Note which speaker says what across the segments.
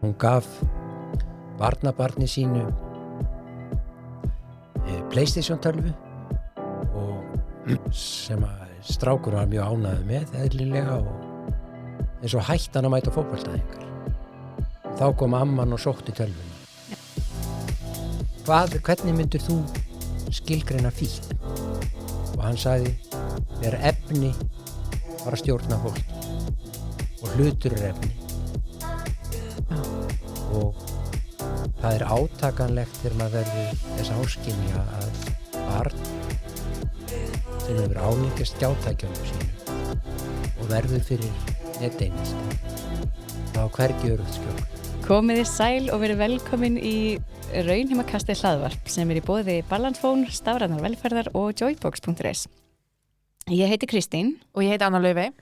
Speaker 1: Hún gaf barnabarni sínu PlayStation 12 og sem að strákur var mjög ánægður með eðlilega og eins og hætti hann að mæta fótboltaæfingar. Þá kom amman og sótti tölvuna. Hvernig myndir þú skilgreina fíkn? Og hann sagði, þegar efni var að stjórna fólki og hlutur efni. Og það er átakanlegt þegar maður verður þess áskynja að barn sem hefur álíka skjátækjunum sínu og verður fyrir neteinelti. Þá hvergi öruggt skjól.
Speaker 2: Komiði sæl og verið velkomin í Raunheimakastið hlaðvarp sem í boði Balansfón, Stafrænar velferðar og joybox.is. Ég heiti Kristín.
Speaker 3: Og ég heiti Anna Laufey.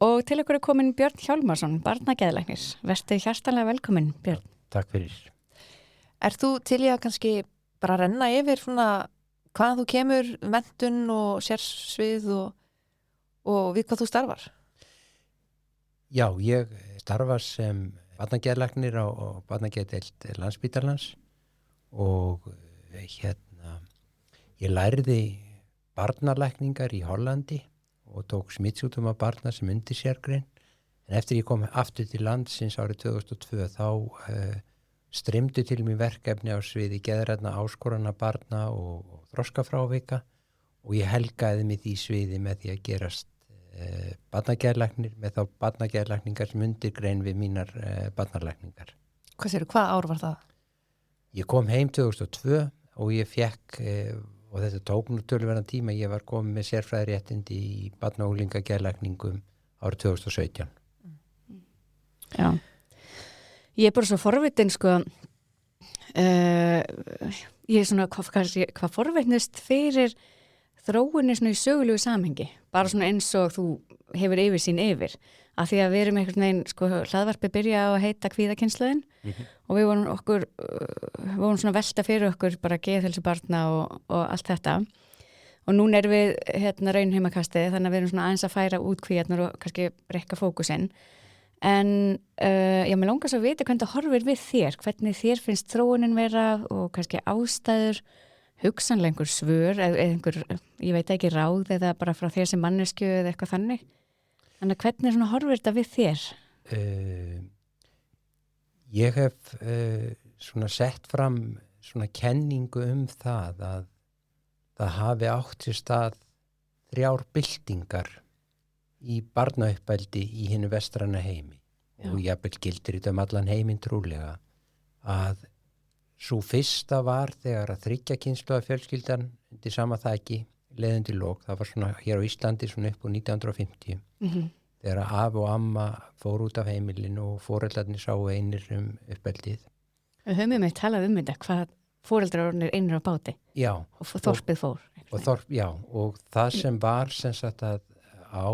Speaker 2: Og til okkur er komin Björn Hjálmarsson, barnageðlæknir. Vertu hjartanlega velkomin, Björn.
Speaker 1: Takk fyrir.
Speaker 3: Þú til í að kannski bara renna yfir svona hvaðan þú kemur, menntun og sérsvið og við hvað þú starfar?
Speaker 1: Já, ég starfa sem barnageðlæknir á barnageðdeild Landspítalans og ég lærði barnalækningar í Hollandi og tók smitsjúkdóma barna sem undirsérgrein. En eftir ég kom aftur til landsins árið 2002 þá streymdu til mér verkefni á sviði geðrænna áskorana barna og þroskafrávika og ég helgaði mig því sviði með því að gerast barnageðlæknir með þá barnageðlækningar sem undirgrein við mínar barnalækningar.
Speaker 3: Hvað ár var það?
Speaker 1: Ég kom heim 2002 og ég fekk, og þetta tók nú töluverðan tíma, ég var komið með sérfræðiréttindi í barna- og unglingageðlækningum árið 2017.
Speaker 2: Já. Ég er bara svo forvitin, sko, ég er svona, hvað forvitnist fyrir þróunni svona í sögulegu samhengi, bara svona eins og þú hefur yfirsýn yfir, af því að við erum einhvern veginn, sko, hlaðvarpið byrja á að heita kvíðakynslóðin og við vorum svona velta fyrir okkur bara geðheilsu barna og allt þetta og núna erum við Raunheimakastið, þannig að við erum svona aðeins að færa út kvíðarnar og kannski rekka fókusinn. En mér langar svo að vita hvernig það horfir við þér, hvernig þér finnst þróunin vera og kannski ástæður, hugsanlega einhver svör eða einhver, ég veit ekki, ráð eða bara frá þér sem mannesku eða eitthvað þannig. Þannig að hvernig svona horfir þetta við þér?
Speaker 1: Ég hef svona sett fram svona kenningu það að það hafi átt sér stað 3 byltingar í barnauppeldi í hinu vestræna heimi. Já. Og jafnvel gildir þetta allan heiminn trúlega að sú fyrsta var þegar að 3 kynslóða fjölskyldan undir sama þaki leiðandi lók. Það var svona hér á Íslandi svona upp á 1950 þegar að afi og amma fór út af heimilinu og foreldrarnir sáu einir uppeldið.
Speaker 2: Við höfum með talað þetta, hvað foreldrarnir einir á báti.
Speaker 1: Já.
Speaker 2: Og þorpið fór.
Speaker 1: Og það sem var sem sagt að á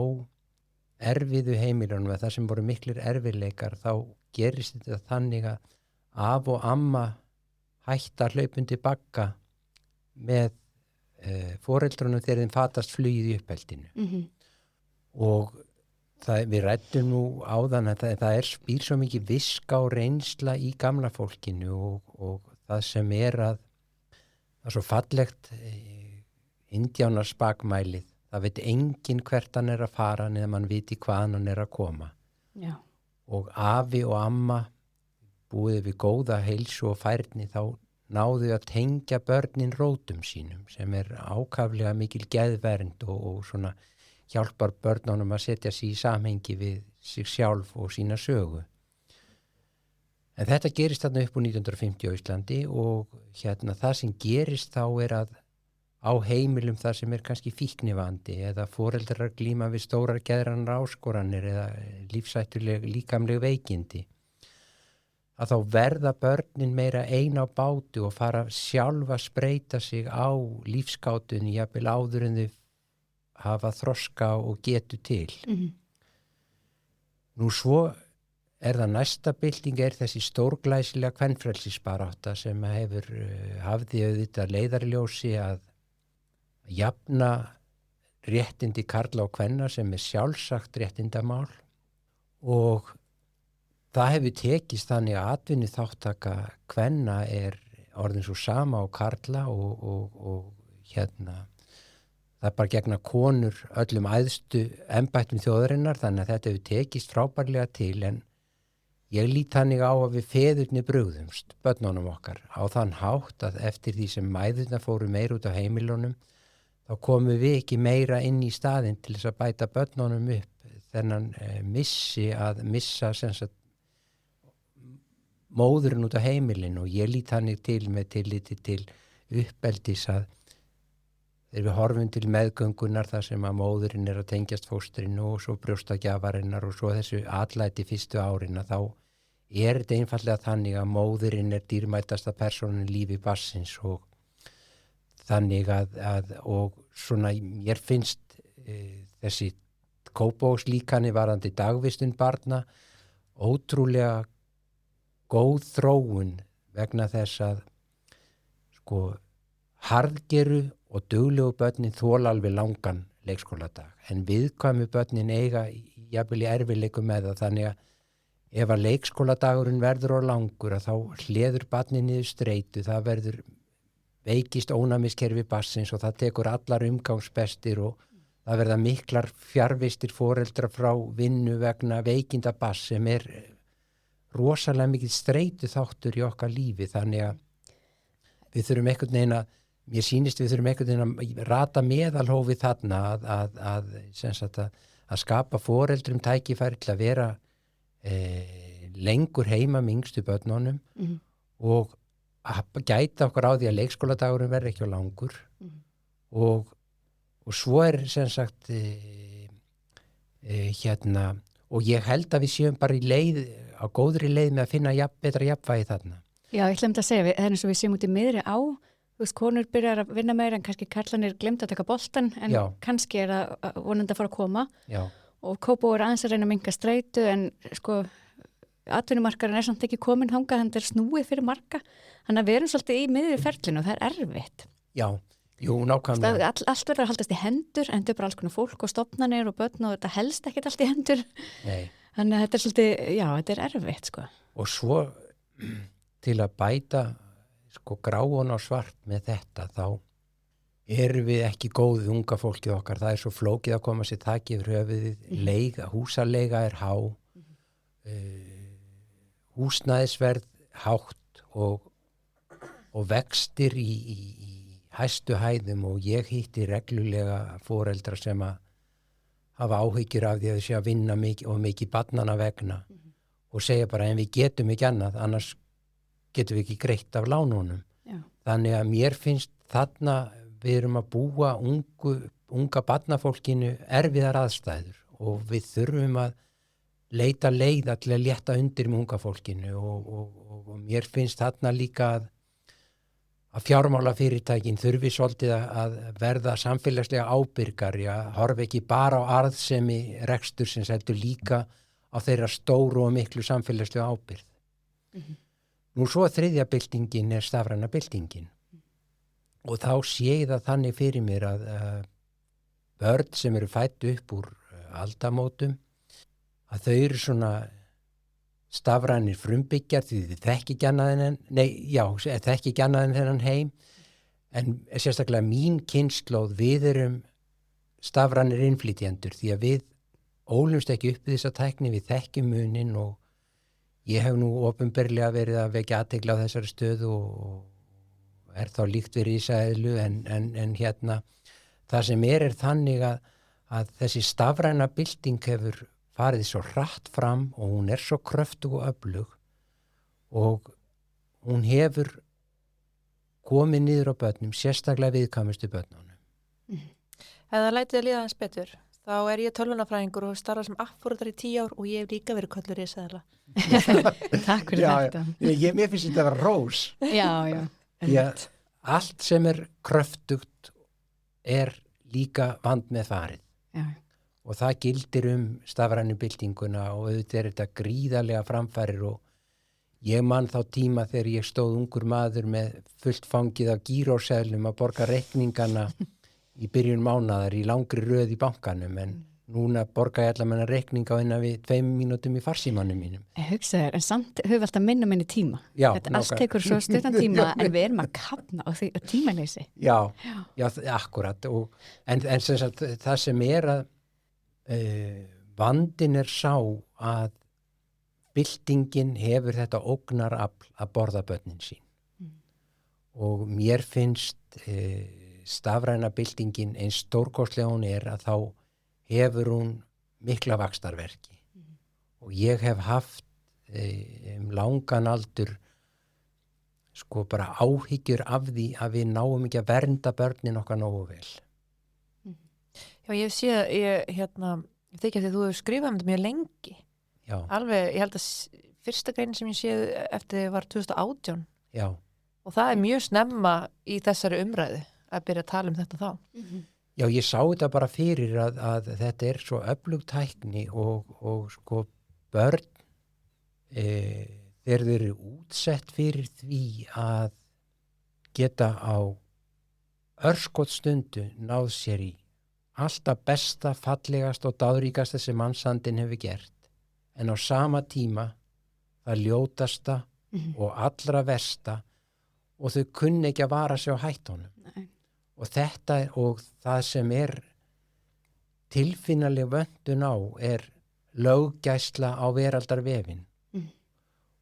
Speaker 1: erfiðu heimilunum eða það sem voru miklir erfiðleikar þá gerist þetta þannig að af og amma hætta hlaupundi bagga með foreldrunum þegar þeim fatast flugið í uppeldinu. Og við ræddum nú áðan að það býr svo mikið viska og reynsla í gamla fólkinu og það sem að það er svo fallegt indjánars bakmælið. Það veit enginn hvert hann að fara eða mann viti hvaðan hann að koma.
Speaker 2: Já.
Speaker 1: Og afi og amma búið við góða heilsu og færni þá náðu að tengja börnin rótum sínum sem ákaflega mikil geðvernd og svona hjálpar börnunum að setja sig í samhengi við sig sjálf og sína sögu. En þetta gerist þarna upp á 1950 á Íslandi og það sem gerist þá að á heimilum þar sem kannski fíknivandi eða foreldrar glíma við stórar geðrænar áskoranir eða lífshættuleg líkamleg veikindi að þá verða börnin meira ein á báti og fara sjálf að spreyta sig á lífskátunni jafnvel áður en þau hafa þroska og getu til. Nú svo það næsta bylting þessi stórglæsilega kvenfrelsisbarátta sem hafði auðvitað leiðarljósi að jafna réttindi karla og kvenna sem sjálfsagt réttindamál og það hefur tekist þannig að atvinnuþáttaka kvenna orðin svo sama og karla og það er bara gegna konur öllum æðstu embættum þjóðarinnar, þannig að þetta hefur tekist frábærlega til, en ég lít þannig á að við feðurnir brugðumst börnunum okkar á þann hátt að eftir því sem mæðurnar fóru meira út á heimilunum þá komum við ekki meira inn í staðinn til þess að bæta börnunum upp þennan missa sem sagt móðurinn út á heimilinu, og ég lít þannig til með tilliti til uppeldis að þegar við horfum til meðgöngunar þar sem að móðurinn að tengjast fóstrinu og svo brjóstagjafarinnar og svo þessu atlæti fyrstu árina, þá þetta einfallega þannig að móðurinn dýrmætasta persónan í lífi barnsins, og þannig að og svona mér finnst þessi Kópavogslíkani varðandi dagvistun barna ótrúlega góð þróun vegna þess að sko harðgeru og duglegu börnin þola alveg langan leikskóladag, en viðkvæmu börnin eiga jafnvel í erfiðleikum með það, þannig að ef að leikskóladagurinn verður á langur að þá hleður barnið niður streitu, það verður veikist ónæmiskerfi barnsins og það tekur allar umgangsbestir og það verða miklar fjarvistir foreldra frá vinnu vegna veikinda barns sem rosalega mikið streitu þáttur í okkar lífi, þannig að við þurfum einhvern veginn mér sýnist við þurfum einhvern veginn að rata meðalhófi þarna að skapa foreldrum tækifæri til að vera lengur heima með yngstu börnunum og að gæta okkur á því að leikskóladagurinn verði ekki á langur og svo sem sagt og ég held að við séum bara á góðri leið með að finna betra jafnvægi þarna.
Speaker 2: Já, ég ætlum að segja, það eins og við séum út í miðri á, þú veist, konur byrjar að vinna meira en kannski karlanir glemt að taka boltan, en kannski það vonandi að fara að koma. Já. Og Kópavog aðeins að reyna að minnka streitu, en sko atvinnumarkaðurinn samt ekki komin þangað, þannig snúið fyrir marga, þannig að við erum svolítið í miðri ferlinu og það erfitt.
Speaker 1: Já, jú, nákvæmlega.
Speaker 2: Allt verður að haldast í hendur, en þau bara alls konar fólk og stofnanir og börn og þetta helst ekkert allt í hendur. Nei. Þannig að þetta svolítið, já, þetta erfitt, sko.
Speaker 1: Og svo til að bæta sko gráun og svart með þetta, þá erum við ekki góð við unga fólkið okkar, það svo flókið að koma sér þaki yfir höfuðið, húsaleiga há, húsnæðisverð hátt og vextir í hæstu hæðum, og ég hitti reglulega foreldra sem að hafa áhyggjur af því að þau sé að vinna mikið barnanna vegna og segja bara en við getum ekki annað, annars getum við ekki greitt af lánunum. Já. Þannig að mér finnst þarna við erum að búa unga barnafólkinu erfiðar aðstæður og við þurfum að leita leiða til að létta undir með unga fólkinu og mér finnst þarna líka að fjármálafyrirtækin þurfi svolítið að verða samfélagslega ábyrgari, að horfa ekki bara á arðsemi rekstur sem heldur líka á þeirra stóru og miklu samfélagslega ábyrgð. Nú svo þriðja byltingin stafræna byltingin og þá sé ég það þannig fyrir mér að börn sem eru fædd upp úr aldamótum að þau eru svona stafrænir frumbyggjar því þið þekki ekki annað en þennan heim, en sérstaklega mín kynslóð, við erum stafrænir innflytjendur því að við ólumst ekki upp þessa tækni, við þekkjum munin og ég hef nú opinberlega verið að vekja athygli á þessari stöðu og þá líkt við risaeðlu en hérna það sem þannig að þessi stafræna bylting hefur farið svo hratt fram og hún svo kröftug og öflug og hún hefur komið niður á börnum, sérstaklega viðkvæmustu börnunum.
Speaker 3: Ef það lætið að líða aðeins betur, þá ég tölvunarfræðingur og starfa sem afforeldri í 10 ár og ég hef líka verið kölluð risaeðla.
Speaker 2: Takk fyrir þetta.
Speaker 1: Mér finnst þetta að vera rós.
Speaker 2: Já.
Speaker 1: Allt sem kröftugt líka vand með farið. Já. Og það gildir stafrænu byltinguna og auðvitað þetta gríðarlega framfærir og ég man þá tíma þegar ég stóð ungur maður með fullt fangið af gíróseðlum að borga reikningana í byrjun mánaðar í langri röð í bankanum, en núna borga ég allar menna reikning á innan við 2 mínútum í farsímanum mínum.
Speaker 2: Ég hugsa þér, en samt höfum við alltaf minni tíma.
Speaker 1: Já,
Speaker 2: þetta allt tekur svo stuttan tíma en við erum að kafna á tímaleysi.
Speaker 1: Já, akkurat en sem sagt, það sem að vandinn sá að byltingin hefur þetta ógnarafl að borða börnin sín og mér finnst stafræna byltingin eins stórkostlega hún að þá hefur hún mikla vaxtarverki og ég hef haft langan aldur sko bara áhyggjur af því að við náum ekki að vernda börnin okkar nógu vel.
Speaker 3: Já, ég sé, ég þykja því þú hefur skrifað þetta mjög lengi.
Speaker 1: Já.
Speaker 3: Alveg, ég held að fyrsta grein sem ég séð eftir var 2018.
Speaker 1: Já.
Speaker 3: Og það mjög snemma í þessari umræðu að byrja að tala þetta þá.
Speaker 1: Já, ég sá þetta bara fyrir að þetta svo öflug tækni og sko börn þeir eru útsett fyrir því að geta á örskotsstundu náð sér í alltaf besta, fallegasta og dáðríkasta sem mannsandinn hefur gert. En á sama tíma það ljótasta og allra versta og þau kunni ekki að vara sig á hættunum. Nei. Og þetta og það sem tilfinnaleg vöntun á löggæsla á veraldarvefinn.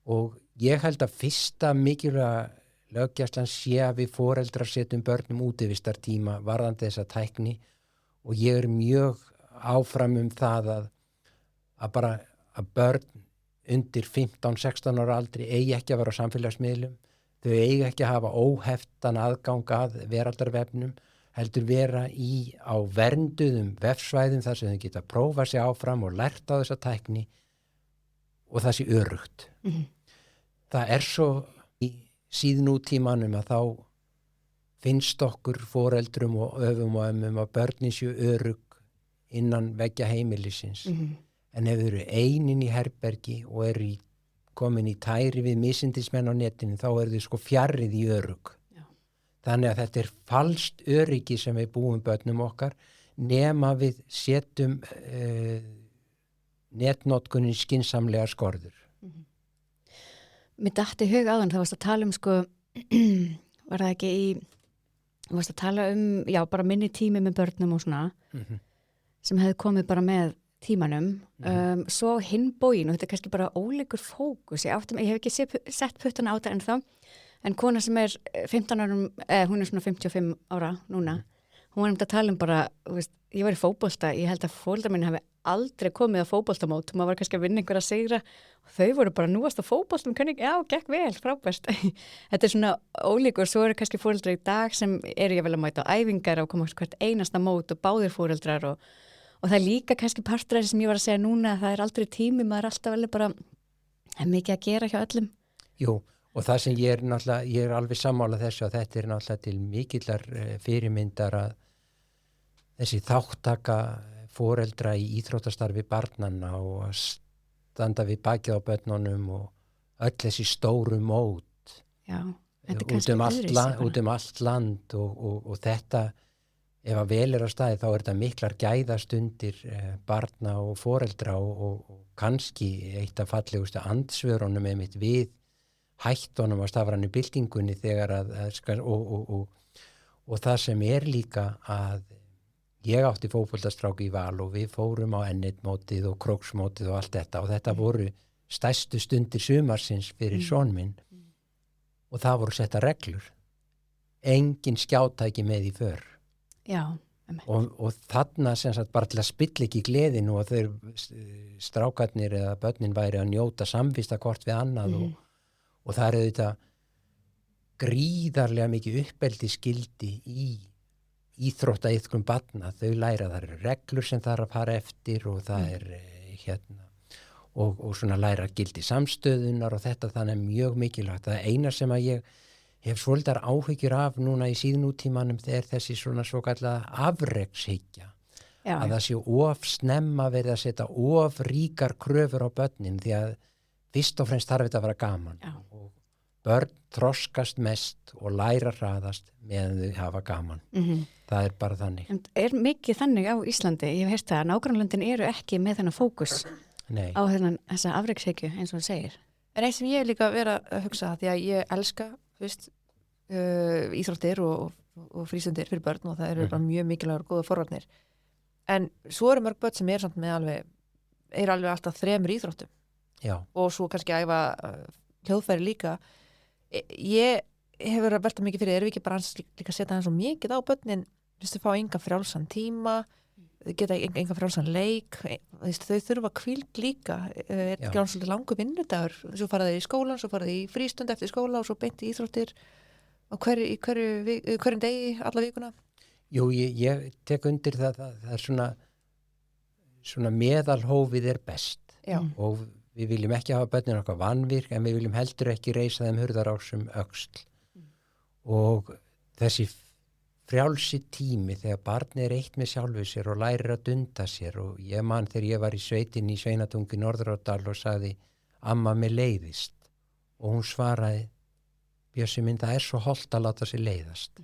Speaker 1: Og ég held að fyrsta mikilvæga löggæslan sé að við foreldrar setjum börnum útivistartíma varðandi þessa tækni og ég mjög áfram það að bara að börn undir 15-16 ára aldri eigi ekki að vera á samfélagsmiðlum, þau eigi ekki að hafa óheftan aðgang að veraldarvefnum, heldur vera á vernduðum vefsvæðum þar sem þau geta prófað sig áfram og lært á þessa tækni og það sé öruggt. Það svo í síðnútímanum að þá finnst okkur foreldrum og öfum og ömmum að börnin séu örugg innan veggja heimilisins. En ef þau eru einin í herbergi og komin í tæri við misindismenn á netinu, þá þau sko fjarrið í örugg. Já. Þannig að þetta falskt öryggi sem við búum börnum okkar, nema við setjum netnotkunin skynsamlega skorður.
Speaker 2: Mér datti hug áðan, það varst að tala sko, var það ekki þú varst að tala já, bara minni tími með börnum og svona, sem hefði komið bara með tímanum, svo hinn bógin og þetta kannski bara ólíkur fókus ég hef ekki sett puttana á þetta ennþá en kona sem 15 árum hún svona 55 ára núna hún var að tala bara, veist, ég var í fótbolta, ég held að foreldrar minni hafi aldrei komið á fótboltamót, maður var kannski að vinna einhverja sigra og þau voru bara núast á fótboltum, já, gekk vel, frábært þetta svona ólíkur, svo eru kannski foreldrar í dag sem ég vel að mæta á æfingar og koma hvert einasta mót og báðir foreldrar og það líka kannski partur sem ég var að segja núna að það aldrei tími, maður alltaf vel bara mikið að gera hjá öllum.
Speaker 1: Jú, og það sem ég alveg sammála þessu að þetta náttúrulega til mikillar fyrirmyndar að þessi þáttaka foreldra í íþróttastarfi barnanna og að standa við bakið á börnunum og öll þessi stóru mót.
Speaker 2: Já,
Speaker 1: út um allt land og þetta ef að vel að staði þá þetta miklar gæðastundir barna og foreldra og kannski eitt af fallegustu andsvörunum einmitt við hættunum á stafrænu byltingunni þegar og það sem líka að ég átti fótboltastrák í Val og við fórum á N1-mótið og Króksmótið og allt þetta og þetta voru stærstu stundir sumarsins fyrir son minn og það voru setta reglur. Engin skjátæki með í för.
Speaker 2: Já.
Speaker 1: Og þarna sem sagt bara til að spilla ekki gleðinu og þeir strákarnir eða börnin væri að njóta samvista hvort við annað og það þetta gríðarlega mikið uppeldi skildi í íþróttaiðkun barna, þau læra það reglur sem það að fara eftir og það og svona læra gildi samstöðunar og þetta þannig mjög mikilvægt. Það eina sem að ég hef svolítið áhyggjur af núna í síðnútímanum þessi svona svo kallega afrekshyggja. Að það sé of snemma verið að setja of ríkar kröfur á börnin því að fyrst og fremst þarf þetta að vera gaman og börn þroskast mest og læra hraðast meðan þau hafa gaman. Það bara þannig.
Speaker 2: En er mikið þannig á Íslandi? Ég hef heyrt það að nágrannlöndin eru ekki með þennan fókus
Speaker 1: Nei.
Speaker 2: á þessa afrekshyggju eins og það segir.
Speaker 3: En eitt sem ég líka vera að hugsa því að ég elska, íþróttir og frístundir fyrir börn og það eru bara mjög mikilvægur og góða forvarnir. En svo eru mörg börn sem samt með alveg alltaf 3 íþróttum.
Speaker 1: Já.
Speaker 3: Og svo kannski æfa hljóðfæri líka. Ég hef verið að velta mikið fyrir, erum við ekki bara líka að setja hann svo mikið á börnin, þau fá enga frjálsan tíma, þau geta enga frjálsan leik, þau þurfa hvíld líka, ekki án svolítið langur vinnudagur, svo fara þau í skólan, svo fara þau í frístund eftir skóla og svo beint í íþróttir og hverjum degi alla vikuna.
Speaker 1: Jú, ég tek undir það er svona meðalhófið er best.
Speaker 3: Já.
Speaker 1: Og við viljum ekki hafa börnin okkar vanvirk en við viljum heldur ekki reisa þeim hurðarásum öxl. Og þessi frjálsi tími þegar barnið er eitt með sjálfu sér og lærir að dunda sér og ég man þegar ég var í sveitinni í Sveinatungu Norðurárdal og sagði amma mig leiðist og hún svaraði Bjössi minn það er svo hollt að láta sig leiðast.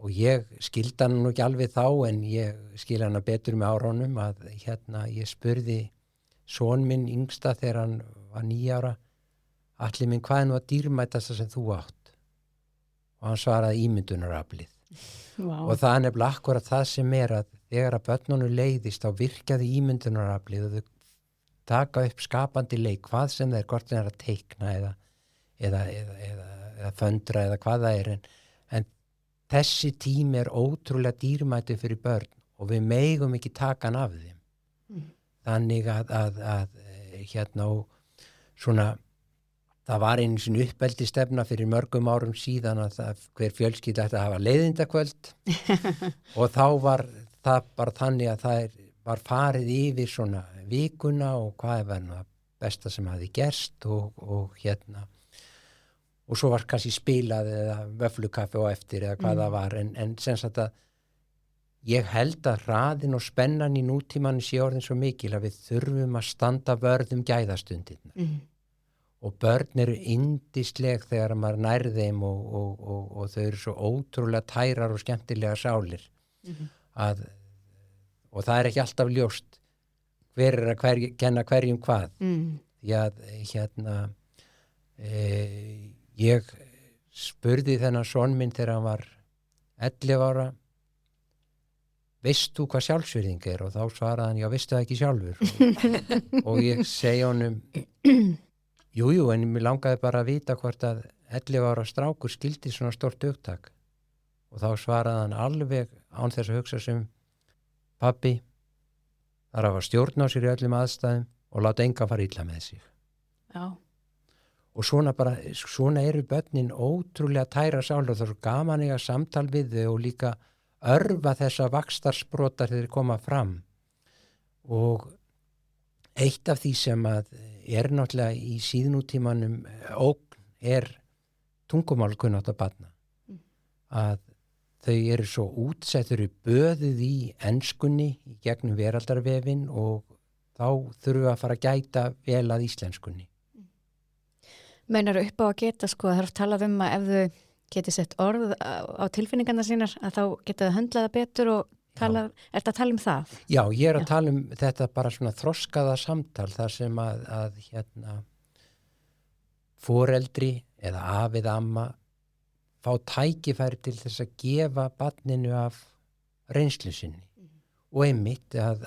Speaker 1: Og ég skildi hann nú ekki alveg þá en ég skil hana betur með árunum að ég spurði son minn yngsta þegar hann var 9 ára Atli minn hvað er nú að dýrmætasta sem þú átt og hann svaraði ímyndunaraflið.
Speaker 2: Wow.
Speaker 1: Og það er nefnilega akkurat það sem er að þegar að börnunum leiðist þá virkaði ímyndunaraflið og þau taka upp skapandi leik hvað sem það er, hvort það er að teikna eða föndra eða hvað það er en þessi tími er ótrúlega dýrmætu fyrir börn og við megum ekki taka hann af þeim. Þannig að og svona það var einu sinni uppeldistefna fyrir mörgum árum síðan að hver fjölskylda ætti að hafa leiðindakvöld og þá var það bara þannig að það var farið yfir svona vikuna og hvað var nú það besta sem hafi gerst og svo var kannski spilað eða vöfflukaffi og eftir eða hvað það var en sem sagt að ég held að hraðin og spennan í nútímanum sé orðin svo mikil að við þurfum að standa vörð gæðastundirnar. Og börn eru yndisleg þegar maður nær þeim og þau eru svo ótrúlega tærar og skemmtilega sálir. Og það er ekki alltaf ljóst hver er að kenna hverjum hvað. Því að ég spurði þennan son minn þegar hann var 11 ára veist þú hvað sjálfsvirðing er? Og þá svaraði hann, já, veistu það ekki sjálfur? og ég segi honum, jú, en mér langaði bara að vita hvort að 11 ára strákur skildi svona stórt hugtak. Og þá svaraði hann alveg án þess að hugsa sem, pabbi, það er að hafa stjórn á sér í öllum aðstæðum og láta enga fara illa með sig.
Speaker 2: Já.
Speaker 1: Og svona eru börnin ótrúlega tæra sálir og það er svo gaman eiga samtal við þau og líka örfa þessa vaxtarsprotar þegar þeir koma fram og eitt af því sem að er náttúrulega í síðnútímanum ógn er tungumálkunnátta barna að þau eru svo útsettur í böðuð í enskunni í gegnum veraldarvefin og þá þurfum við að fara að gæta vel að íslenskunni.
Speaker 2: Meinar upp á að geta það er oft talað að ef þau geti sett orð á tilfinningarna sínar að þá geta þau höndlaða betur og er þetta að tala um það? Já,
Speaker 1: ég er að tala um þetta bara svona þroskaða samtal þar sem að foreldri eða afi eða amma fá tækifæri til þess að gefa barninu af reynslu sinni og einmitt að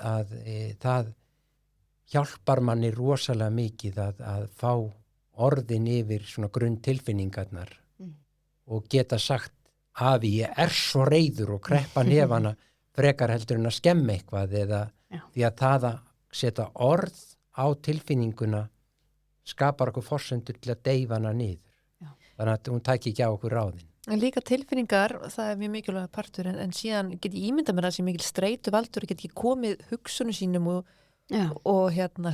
Speaker 1: það hjálpar manni rosalega mikið að fá orðin yfir svona grunn tilfinningarnar og geta sagt afi ég er svo reiður og kreppa nefana frekar heldur en að skemma eitthvað eða því að það að setja orð á tilfinninguna skapar okkur forsendur til að deyfa hana niður. Já. Þannig að hún tæki ekki á okkur ráðin.
Speaker 3: En líka tilfinningar, það er mjög mikilvæg partur en síðan get ég ímynda mér að það sé mikil streitu valdur get ég komið hugsunum sínum og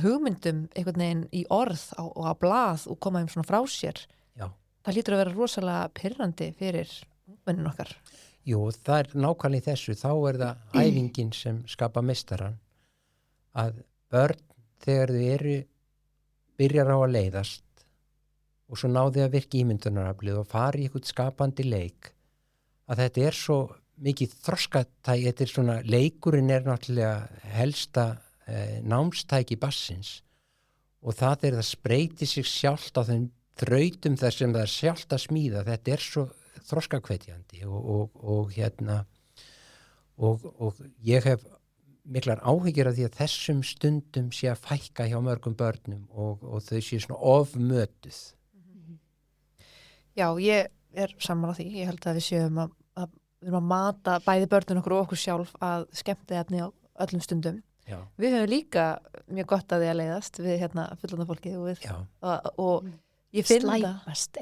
Speaker 3: hugmyndum einhvern veginn í orð og á blað og koma þeim svona frá sér.
Speaker 1: Já.
Speaker 3: Það hlýtur að vera rosalega pirrandi fyrir ungmennin okkar.
Speaker 1: Jú, það er nákvæmlega í þessu. Þá er það æfingin sem skapa meistaran. Að börn þegar þau byrjar á að leiðast og svo náði að virka ímyndunaraflið og fara í eitthvað skapandi leik, að þetta er svo mikið þroskatæki, þetta er svona, leikurinn er náttúrulega helsta námstæki bassins og það það spreyti sig sjálft á þeim þrautum þar sem það sjálft að smíða, þetta er svo þroskahvetjandi og ég hef miklar áhyggjur af því að þessum stundum sé að fækka hjá mörgum börnum og þau sé svona ofmötuð.
Speaker 3: Já, ég sammála því, ég held að við séum að við erum að mata bæði börnun okkur og okkur sjálf að skemmtiefni á öllum stundum.
Speaker 1: Já.
Speaker 3: Við höfum líka mjög gott að því að leiðast við fullorðna fólki og ég finn
Speaker 2: slæpast, í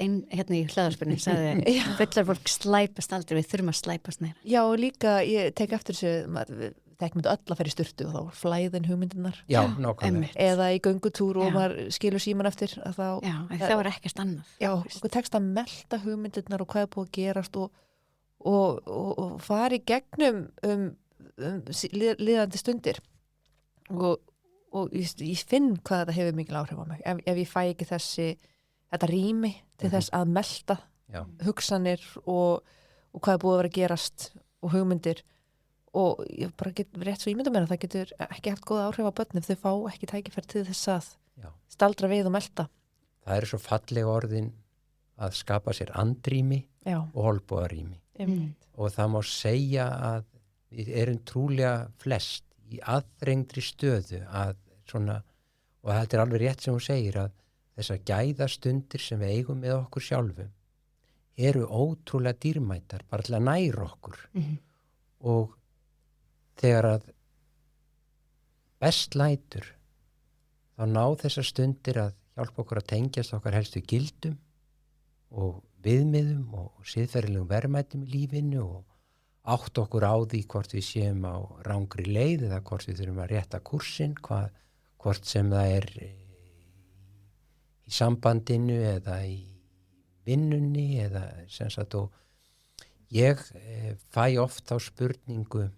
Speaker 2: hlaðarspurning sagði fullar fólk slæpast aldrei, við þurfum að slæpast neira.
Speaker 3: Já, og líka ég tek eftir þessu, þekkjum þetta öll að fara í sturtu og þá flæðin hugmyndirnar.
Speaker 1: Já, nákvæmlega.
Speaker 3: Eða í göngutúr og maður skilur síman eftir að þá.
Speaker 2: Já, það var ekkert annað.
Speaker 3: Já, okkur tekst að melta hugmyndirnar og hvað búið að gerast og fara í gegnum líðandi stundir og ég finn hvað þetta hefur mikil áhrif á mig ef ég fæ ekki þetta rými til þess að melta hugsanir og hvað búið að vera að gerast og hugmyndir og ég bara get rétt svo ímynda mér að það getur ekki haft góða áhrif á börn ef þau fá ekki tækifæri til þess að staldra við og melta.
Speaker 1: Það svo fallega orðin að skapa sér andrými og olnbogarými. Og það má segja að við erum trúlega flest í aðrengdri stöðu að svona, og þetta alveg rétt sem hún segir, að þessar gæðastundir sem við eigum með okkur sjálfum eru ótrúlega dýrmætar bara til að næra okkur og þegar að best lætur þá ná þessar stundir að hjálpa okkur að tengjast okkar helstu gildum og viðmiðum og siðferðilegum verðmætum í lífinu og átt okkur á því hvort við séum á rangri leið eða hvort við þurfum að rétta kursinn, hvort sem það í sambandinu eða í vinnunni eða sem sagt og ég fæ oft á spurningu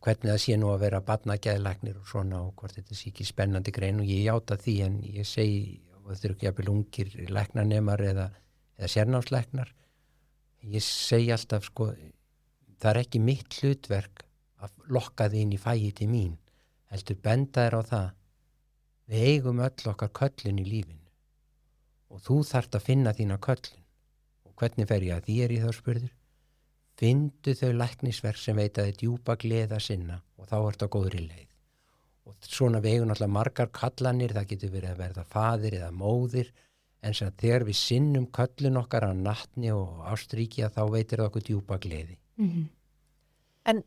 Speaker 1: hvernig það sé nú að vera barnageðlæknir og svona og hvort þetta sé ekki spennandi grein og ég játa því en ég segi og þetta ekki jafnvel ungir læknanemar eða sérnámslæknar. Ég segi alltaf, það ekki mitt hlutverk að lokka þið inn í fæið til mín, heldur benda þér á það. Við eigum öll okkar köllun í lífinu og þú þarft að finna þína köllun. Og hvernig fer ég að því í þá spurður? Findu þau læknisverk sem veit að þið djúpa gleða sinna og þá ertu á góðri leið. Og svona við eigum alltaf margar kallanir, það getur verið að verða faðir eða móðir, en sem þegar við sinnum köllun okkar að natni og ástríki þá veitir það okkur djúpa gleði.
Speaker 3: En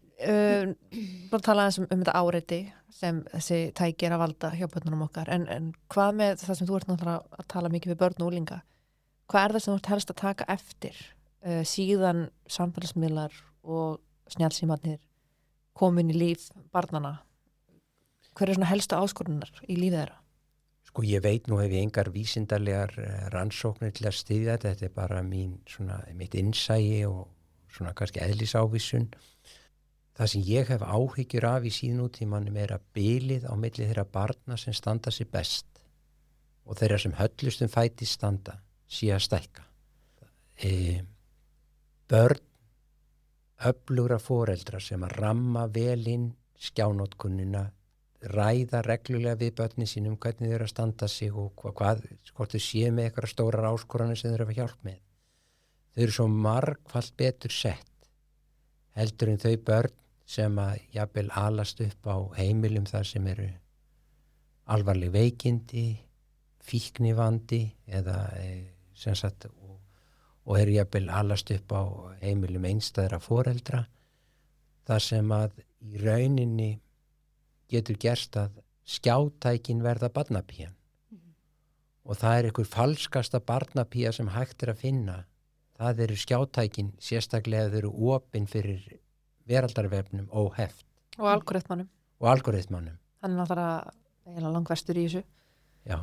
Speaker 3: bara tala um þetta áreiti sem þessi tæki að valda hjá börnunum okkar, en hvað með það sem þú ert náttúrulega að tala mikið við börn og úlinga, hvað það sem þú ert helst að taka eftir síðan samfélagsmiðlar og snjallsímarnir komin í líf barnana? Hver svona helstu áskorunar í lífið þeirra?
Speaker 1: Ég veit nú hef ég engar vísindarlegar rannsóknir til að styðja þetta er bara mitt innsæi og svona kannski eðlisávísun. Það sem ég hef áhyggjur af í síðnútímanum er að bilið á milli þeirra barna sem standa sig best og þeirra sem höllustum fæti standa sé að stækka. Börn öflugra foreldra sem að ramma vel inn skjánótkunnina, ræða reglulega við börnin sínum hvernig þau eru að standa sig og hvort þau séu með eitthvað stórar áskoranir sem þau eru að hjálpa með. Þau eru svo margfalt betur sett heldur en þau börn sem að jafnvel alast upp á heimilum þar sem eru alvarleg veikindi, fíknivandi eða sem sagt og eru jafnvel alast upp á heimilum einstæðra foreldra þar sem að í rauninni getur gerst að skjátækin verða barnapían og það er einhver falskasta barnapía sem hægt er að finna. Það eru skjátækin sérstaklega þau eru opin fyrir veraldarvefnum óheft.
Speaker 3: Og algoritmanum. Hann er náttúrulega langverstur í þessu.
Speaker 1: Já.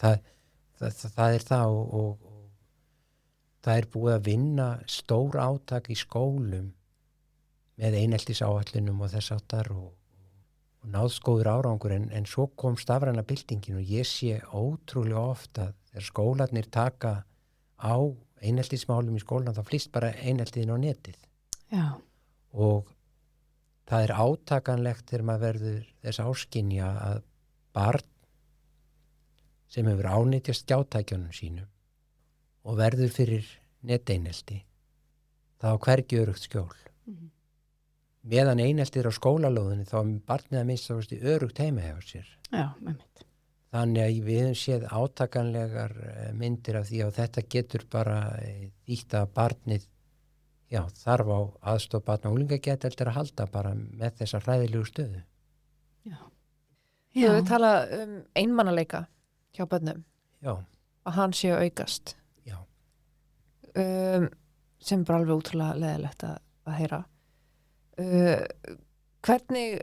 Speaker 1: Það er það og það er búið að vinna stór átak í skólum með eineltisáætlunum og þess áttar og og náðst góður árangur en svo kom stafræna byltingin og ég sé ótrúlega ofta þegar skólarnir taka á eineltismálum í skólan þá flýst bara eineltiðin á netið.
Speaker 2: Já.
Speaker 1: Og það er átakanlegt þegar maður verður þess áskynja að barn sem hefur ánýtjast skjátækjunum sínum og verður fyrir neteinelti þá hvergi örugt skjól. Meðan eineltir á skólalóðinni þá er barnið að minnsta kosti örugt heima hjá sér.
Speaker 2: Já, einmitt.
Speaker 1: Þannig að við höfum séð átakanlegar myndir af því að þetta getur bara þýtt að barnið þarf á aðstoð barna og unglingageðdeildar að halda bara með þessa hræðilegu stöðu.
Speaker 2: Já.
Speaker 3: Þú hefur talað einmannaleika hjá börnum.
Speaker 1: Já.
Speaker 3: Að hann sé að aukast.
Speaker 1: Já.
Speaker 3: Sem bara alveg útrúlega leðilegt að heyra. Hvernig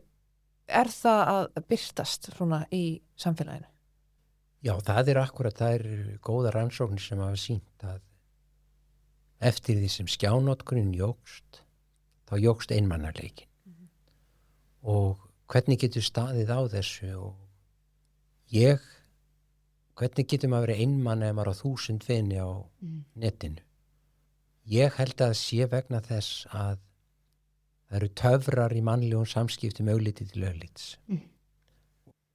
Speaker 3: er það að birtast svona í samfélaginu?
Speaker 1: Já, það er akkurat, það er góða rannsóknir sem hafa sýnt að eftir því sem skjánotkunin jókst, þá jókst einmannarleikin. Og hvernig getur staðið á þessu og hvernig getur maður verið einmann ef maður á 1000 vini á netinu? Ég held að sé vegna þess að það eru töfrar í mannlegum samskiptum augliti til auglits.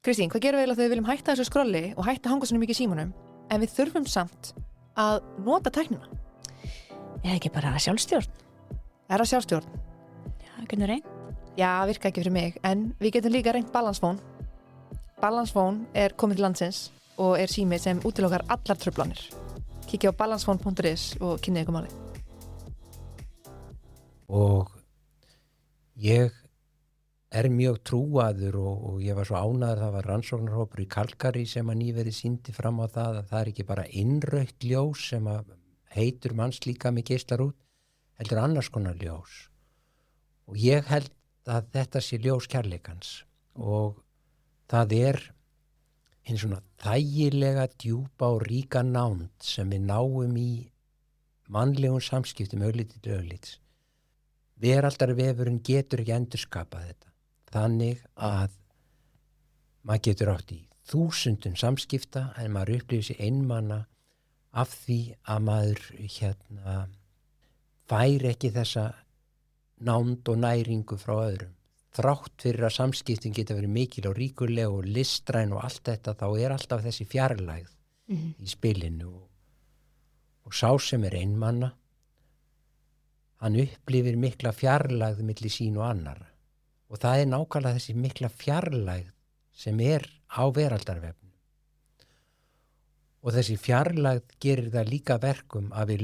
Speaker 3: Kristín, hvað gerum við eiginlega þegar við viljum hætta þessu skrolli og hætta að hanga svona mikið í símanum en við þurfum samt að nota tæknina?
Speaker 2: Eða ekki bara sjálfstjórn?
Speaker 3: Er það sjálfstjórn?
Speaker 2: Já, getur reynd.
Speaker 3: Já, virka ekki fyrir mig, en við getum líka reynt Balancefón. Balancefón er komið til landsins og er sími sem útilokar allar truflanir. Kíkja á balancefón.is og kynnið ykkur málið.
Speaker 1: Og ég er mjög trúaður og ég var svo ánægður, það var rannsóknarhópur í Kalkari sem að nýverið sýndi fram á það að það er ekki bara innrautt ljós sem að heitur mannslíkami geislar út, heldur annars konar ljós. Og ég held að þetta sé ljós kærleikans og það er hinn svona þægilega djúpa og ríka nánd sem við náum í mannlegum samskiptum augliti til auglits. Veraldarvefurinn getur ekki endurskapað þetta. Þannig að maður getur átt í 1000 samskipta en maður upplifir sig einmana af því að maður fær ekki þessa nánd og næringu frá öðrum. Þrátt fyrir að samskiptin geta verið mikil og ríkuleg og listræn og allt þetta, þá er alltaf þessi fjarlægð í spilinu og sá sem er einmana hann upplifir mikla fjarlægð milli sín og annarra og það er nákvæmlega þessi mikla fjarlægð sem er á veraldarvefnum og þessi fjarlægð gerir það líka verkum að við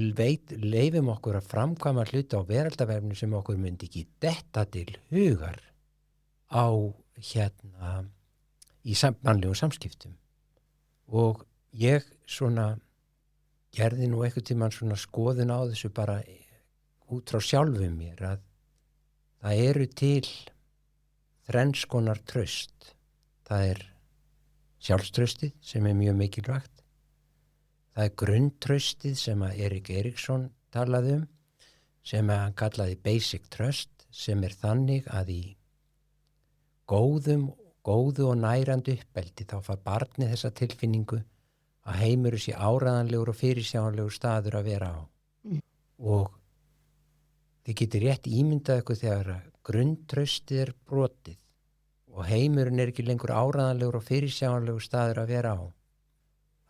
Speaker 1: leifum okkur að framkvæma hluti á veraldarvefnum sem okkur myndi ekki detta til hugar á í mannlegum samskiptum og ég svona gerði nú einhvern tímann svona skoðun á þessu bara út frá sjálfum mér að það eru til þrenns konar traust. Það er sjálfstraustið sem er mjög mikilvægt. Það er grunntraustið sem að Erik Erikson talaði sem að hann kallaði basic trust sem er þannig að í góðu og nærandi uppeldi þá fær barnið þessa tilfinningu að heimur sé áræðanlegur og fyrirsjáanlegur staður að vera á. Og þið getur rétt ímyndað ykkur þegar grunntraustið er brotið og heimurinn er ekki lengur áræðanlegur og fyrirsjáanlegur staður að vera á.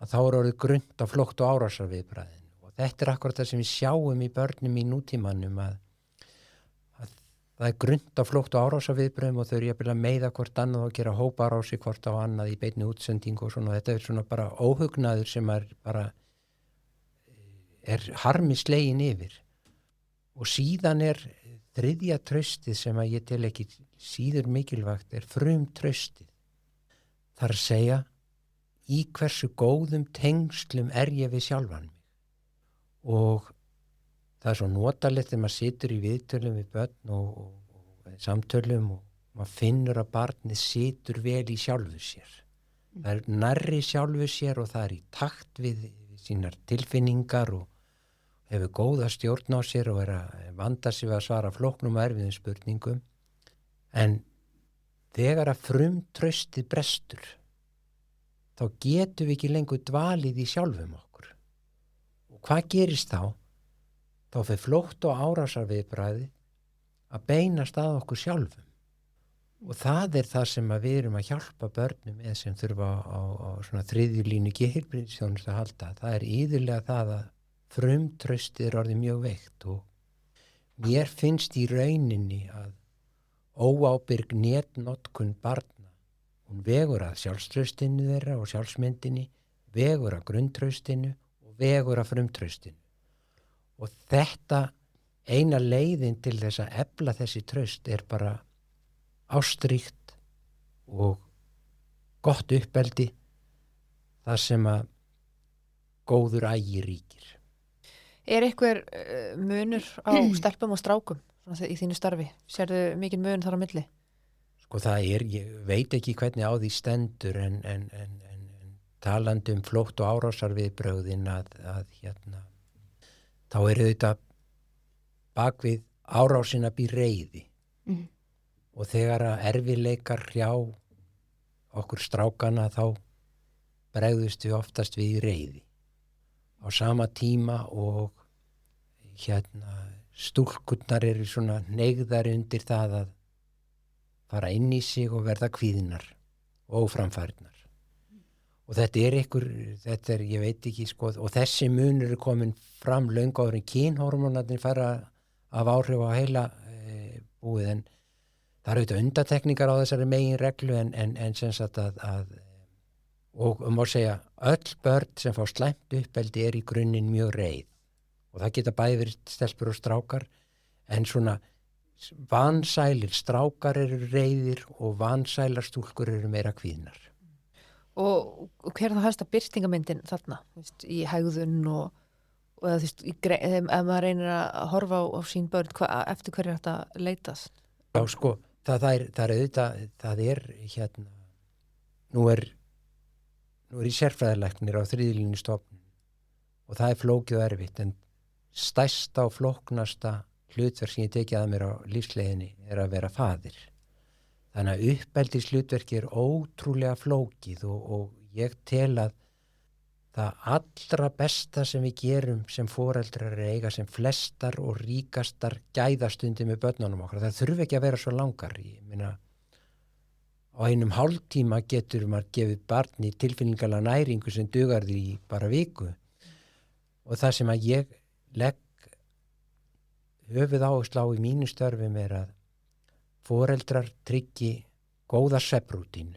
Speaker 1: Að þá er orðið grunnt á flótt og árásarviðbragðinu. Og þetta er akkurat það sem við sjáum í börnum í nútímanum að það er grunnt á flótt og árásarviðbragðum og þau eru jafnvel að meiða hvort annað og gera hóparási hvort á annað í beinni útsendingu og svona. Þetta er svona bara óhugnaður sem er harmi slegin yfir. Og síðan er þriðja traustið sem að ég tel ekki síður mikilvægt er frumtraustið. Það er að segja í hversu góðum tengslum er ég við sjálfan mig. Og það er svo notalegt þegar maður situr í viðtölum við börn og samtölum og maður finnur að barnið situr vel í sjálfu sér. Það er nærri sjálfu sér og það er í takt við sínar tilfinningar og hefur góða stjórn á sér og er að vanda sig við að svara flóknum og erfiðum spurningum. En þegar að frumtraustið brestur, þá getum við ekki lengur dvalið í sjálfum okkur. Og hvað gerist þá? Þá fer flótt og árásarviðbragðið að beinast að okkur sjálfum. Og það það sem að við erum að hjálpa börnum með sem þurfa á svona þriðju línu geðheilbrigðisþjónustu að halda. Það iðulega það að frumtraustið orðið mjög veikt og mér finnst í rauninni að óábyrg netnotkun barna, hún vegur að sjálfstraustinu þeirra og sjálfsmyndinni, vegur að grunntraustinu og vegur að frumtraustinu. Og þetta eina leiðin til þess að efla þessi traust bara ástríkt og gott uppeldi þar sem að góður agi ríkir.
Speaker 3: Einhver munur á stelpum og strákum í þínu starfi? Sérðu mikinn mun þar á milli?
Speaker 1: Sko það ég veit ekki hvernig á því stendur en talandi flótt og árásarviðbrögðin að þá þetta bakvið árásina býr reiði. Og þegar að erfiðleikar hjá okkur strákana þá bregðust við oftast við í reiði. Á sama tíma og stúlkurnar eru svona hneigðar undir það að fara inn í sig og verða kvíðnar og óframfærnar. Og þetta ég veit ekki sko, og þessi munur komin fram löngu áður en kynhormónarnir fara af áhrif á heila búið en það auðvitað undantekningar á þessari megin reglu en sem sagt og má segja öll börn sem fá slæmt uppeldi í grunninn mjög reið og það geta bæði verið stelpur og strákar en svona vansælir strákar eru reiðir og vansælar stúlkur eru meira kvíðnar.
Speaker 3: Og hver það helst að birtingamyndin þarna í hegðun og ef maður reynir að horfa á sín börn eftir hverju þetta leitast?
Speaker 1: Já sko það nú er í sérfræðilæknir á þriðju stofnun og það flókið og erfitt en stærsta og flóknasta hlutverk sem ég tekið að mér á lífsleiðinni að vera faðir. Þannig að uppeldishlutverki ótrúlega flókið og ég tel að það allra besta sem við gerum sem foreldrar eiga sem flestar og ríkastar gæðastundi með börnunum okkar. Það þurfi ekki að vera svo langar. Ég meina, á einum hálftíma getur maður gefið barni tilfinningalega næringu sem dugar því í bara viku. Og það sem að ég legg höfuð áherslu á í mínu störfum að foreldrar tryggi góða svefnrútínu.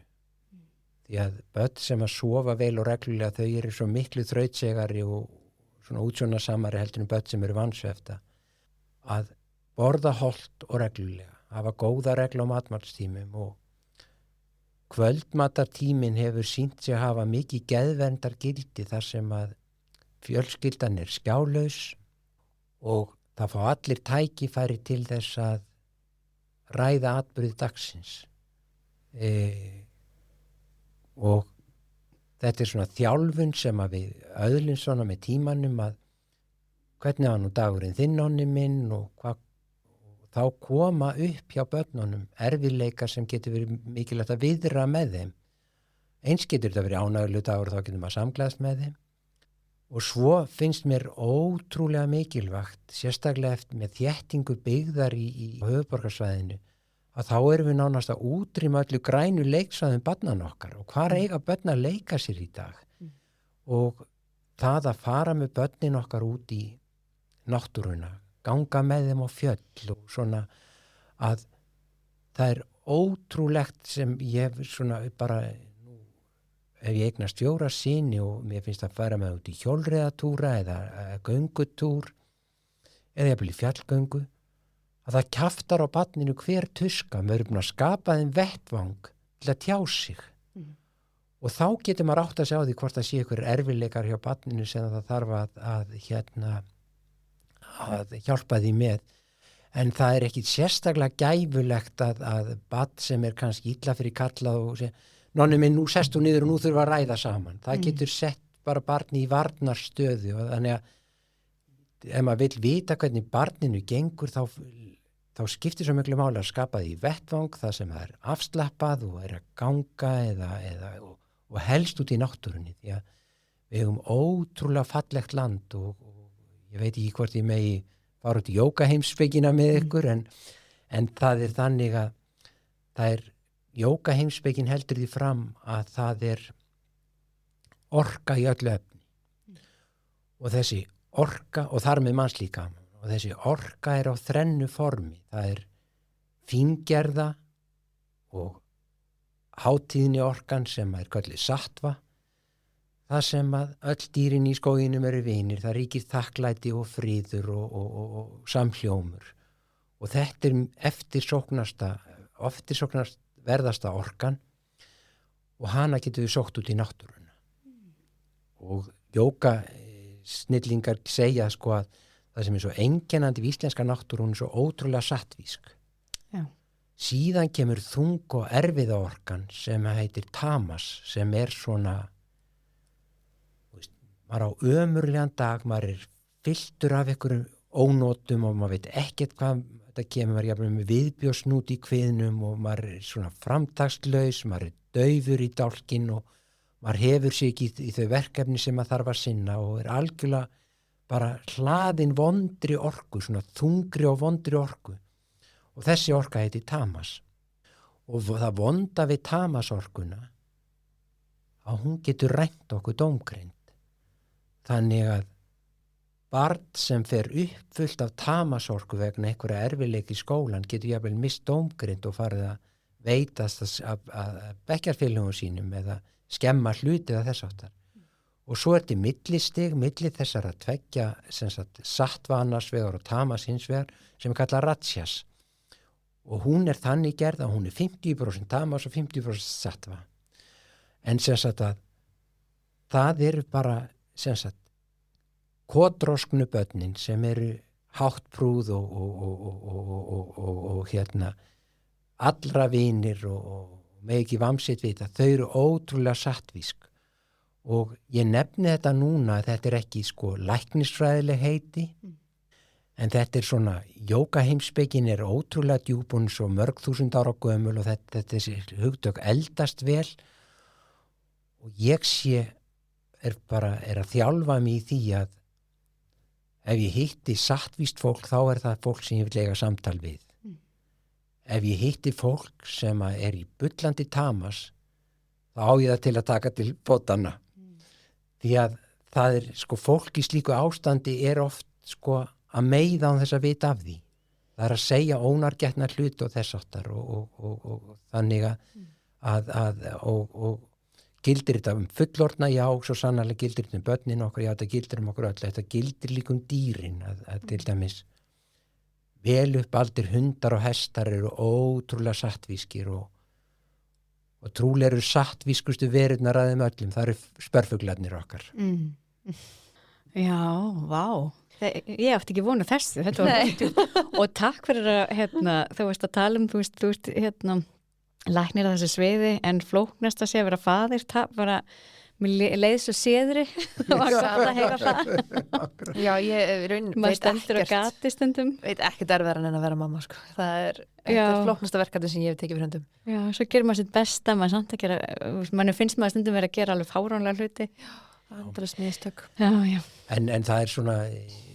Speaker 1: Því að börn sem að sofa vel og reglulega þau eru svo miklu þrautsegari og svona útsjónarsamari heldur en börn sem eru vansvefta að borða hollt og reglulega, hafa góða reglu á matmatstímum og kvöldmatartíminn hefur sýnt sig að hafa mikið geðverndargildi þar sem að fjölskyldan skjálaus og það fá allir tækifæri til þess að ræða atburði dagsins. Og þetta svona þjálfun sem að við öðlum svona með tímanum að hvernig var nú dagurinn þinn onni minn og þá koma upp hjá börnunum erfiðleikar sem getur verið mikilvægt að viðra með þeim. Eins getur þetta verið ánægulegu dagur og þá getur maður samglaðast með þeim. Og svo finnst mér ótrúlega mikilvægt, sérstaklega eftir með þéttingu byggðar í höfuðborgarsvæðinu, að þá erum við nánast að útrýma öllu grænu leiksvæðum barnan okkar og hvar eiga börn að leika sér í dag. Og það að fara með börnin okkar út í náttúruna, ganga með þeim á fjöll og svona að það ótrúlegt sem ég hef svona bara, ef ég eignast 4 syni og mér finnst að fara með út í hjólreiðatúra eða göngutúr eða jafnvel í fjallgöngu, að það kjaftar á barninu hver tuska, maður búin að skapa þeim vettvang til að tjá sig. Og þá getur maður átt að sjá því hvort það sé ykkur erfiðleikar hjá barninu sem það þarf að hjálpa því með. En það ekki sérstaklega gæfulegt að barn sem kannski illa fyrir kallað og segja, nonni minn, nú sest þú niður og nú þurfum að ræða saman. Það getur sett bara barni í varnarstöðu og þannig að ef maður vill vita hvernig barninu gengur þá þá skiptir svo miklu máli að skapa því vettvang það sem það afslappað og að ganga og helst út í náttúrunni því að við hefum ótrúlega fallegt land og ég veit ekki hvort ég megi fara út í jógaheimspekina með ykkur en það þannig að það jógaheimspekin heldur því fram að það orka í öllu efni og þessi orka og þar með mannslíkamann og þessi orka á þrennu formi. Það fíngerða og hátíðni orkan sem kölluð sattva. Það sem að öll dýrin í skóginum eru vinir. Það ríkir þakklæti og fríður og samhljómur. Og þetta eftirsóknast verðasta orkan og hana getur við sótt út í náttúruna. Og jóga snillingar segja sko að það sem svo einkennandi við íslenska náttúru, hún svo ótrúlega sattvísk.
Speaker 2: Já.
Speaker 1: Síðan kemur þung og erfiða orkan sem heitir tamas, sem svona, maður á ömurlegan dag, maður fylltur af einhverjum ónotum og maður veit ekkert hvað þetta kemur, maður jafnvel með viðbjósnút í kviðnum og maður svona framtakslaus, maður daufur í dálkinn og maður hefur sig í þau verkefni sem maður þarf að sinna og algjörlega bara hlaðin vondri orku, svona þungri og vondri orku og þessi orka heiti tamas og það vonda við tamasorkuna að hún getur rænt okkur dómgreind þannig að barn sem fer uppfullt af tamasorku vegna einhverja erfiðleika í skólan getur jafnvel mist dómgreind og farið að veitast að bekkjarfélögum sínum eða skemma hluti eða þess áttar. Og svo til millistig, milli þessara tveggja sattva annars vegar og tamas hins vegar sem kallað ratsjas. Og hún þannig gerð að hún 50% tamas og 50% sattva. En að það bara kotrósknu börnin sem eru háttprúð og allra vinir og með ekki vamsitt vita, þau eru ótrúlega sattvísk. Og ég nefni þetta núna að þetta ekki læknisfræðileg heiti en þetta svona jógaheimspekin ótrúlega djúpun svo mörg þúsund ára gömul og þessi hugtök eldast vel og ég bara að þjálfa mig í því að ef ég hitti sattvíst fólk þá það fólk sem ég vil eiga samtal við. Ef ég hitti fólk sem í bullandi tamas þá á ég það til að taka til fótanna. Því að það fólk í slíku ástandi oft að meiða án þess að vita af því. Það að segja ónargetna hlut og þess áttar og þannig og gildir þetta fullorðna, já, svo sannarlega gildir þetta börnin okkur, já, þetta gildir okkur öll, þetta gildir líka dýrin að til dæmis vel upp aldir hundar og hestar eru ótrúlega sattvískir og trúlega eru sattvískustu verurnar að þeim öllum, það eru spörfuglarnir okkar.
Speaker 2: Já, vá. Ég átti ekki vonu þessu, þetta var og takk fyrir að þú veist að tala þú veist læknir að þessu sviði en flóknast að sé að vera faðir bara, mér leiði svo séðri og var gata að heyra það. Já, ég maður stendur og gati stundum.
Speaker 3: Veit ekkert erfiðar en að vera mamma, sko. Það flóknasta verkefni sem ég hef tekið fyrir höndum.
Speaker 2: Já, svo gerir maður sitt besta, maður samt að gera, mann finnst maður stundum verið að gera alveg fáránlega hluti.
Speaker 3: Já, andalist mistök.
Speaker 2: Já, já.
Speaker 1: En það svona,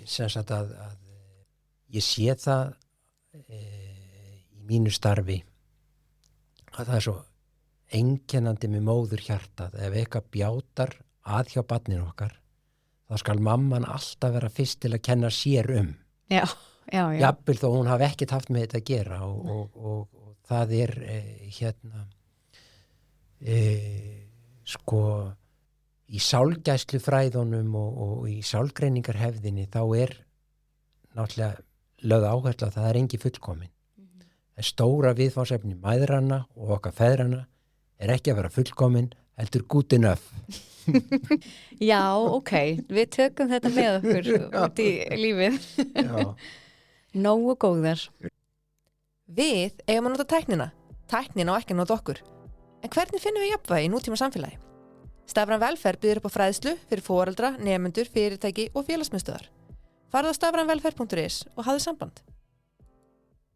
Speaker 1: sem sagt að ég sé það í mínu starfi að það svo einkennandi með móður hjartað ef eitthvað bjátar að hjá barninu okkar þá skal mamman alltaf vera fyrst til að kenna sér
Speaker 2: já.
Speaker 1: Jafnvel þó hún hafi ekkert haft með þetta að gera og það í sálgæslufræðunum og í sálgreiningarhefðinni þá náttúrulega lögð áhersla að það engin fullkomin en stóra viðfangsefni mæðranna og okkar feðranna ekki að vera fullkomin, heldur good enough.
Speaker 2: Já, ok, við tökum þetta með okkur út í lífið.
Speaker 1: Já.
Speaker 2: Nógu góðar.
Speaker 3: Við eigum að nota tæknina. Tæknin á ekki að nota okkur. En hvernig finnum við jafnvægi í nútíma samfélagi? Stafræn velferð býður upp á fræðslu fyrir foreldra, nemendur, fyrirtæki og félagsmiðstöðvar. Farðu á stafrænvelferð.is og hafðu samband.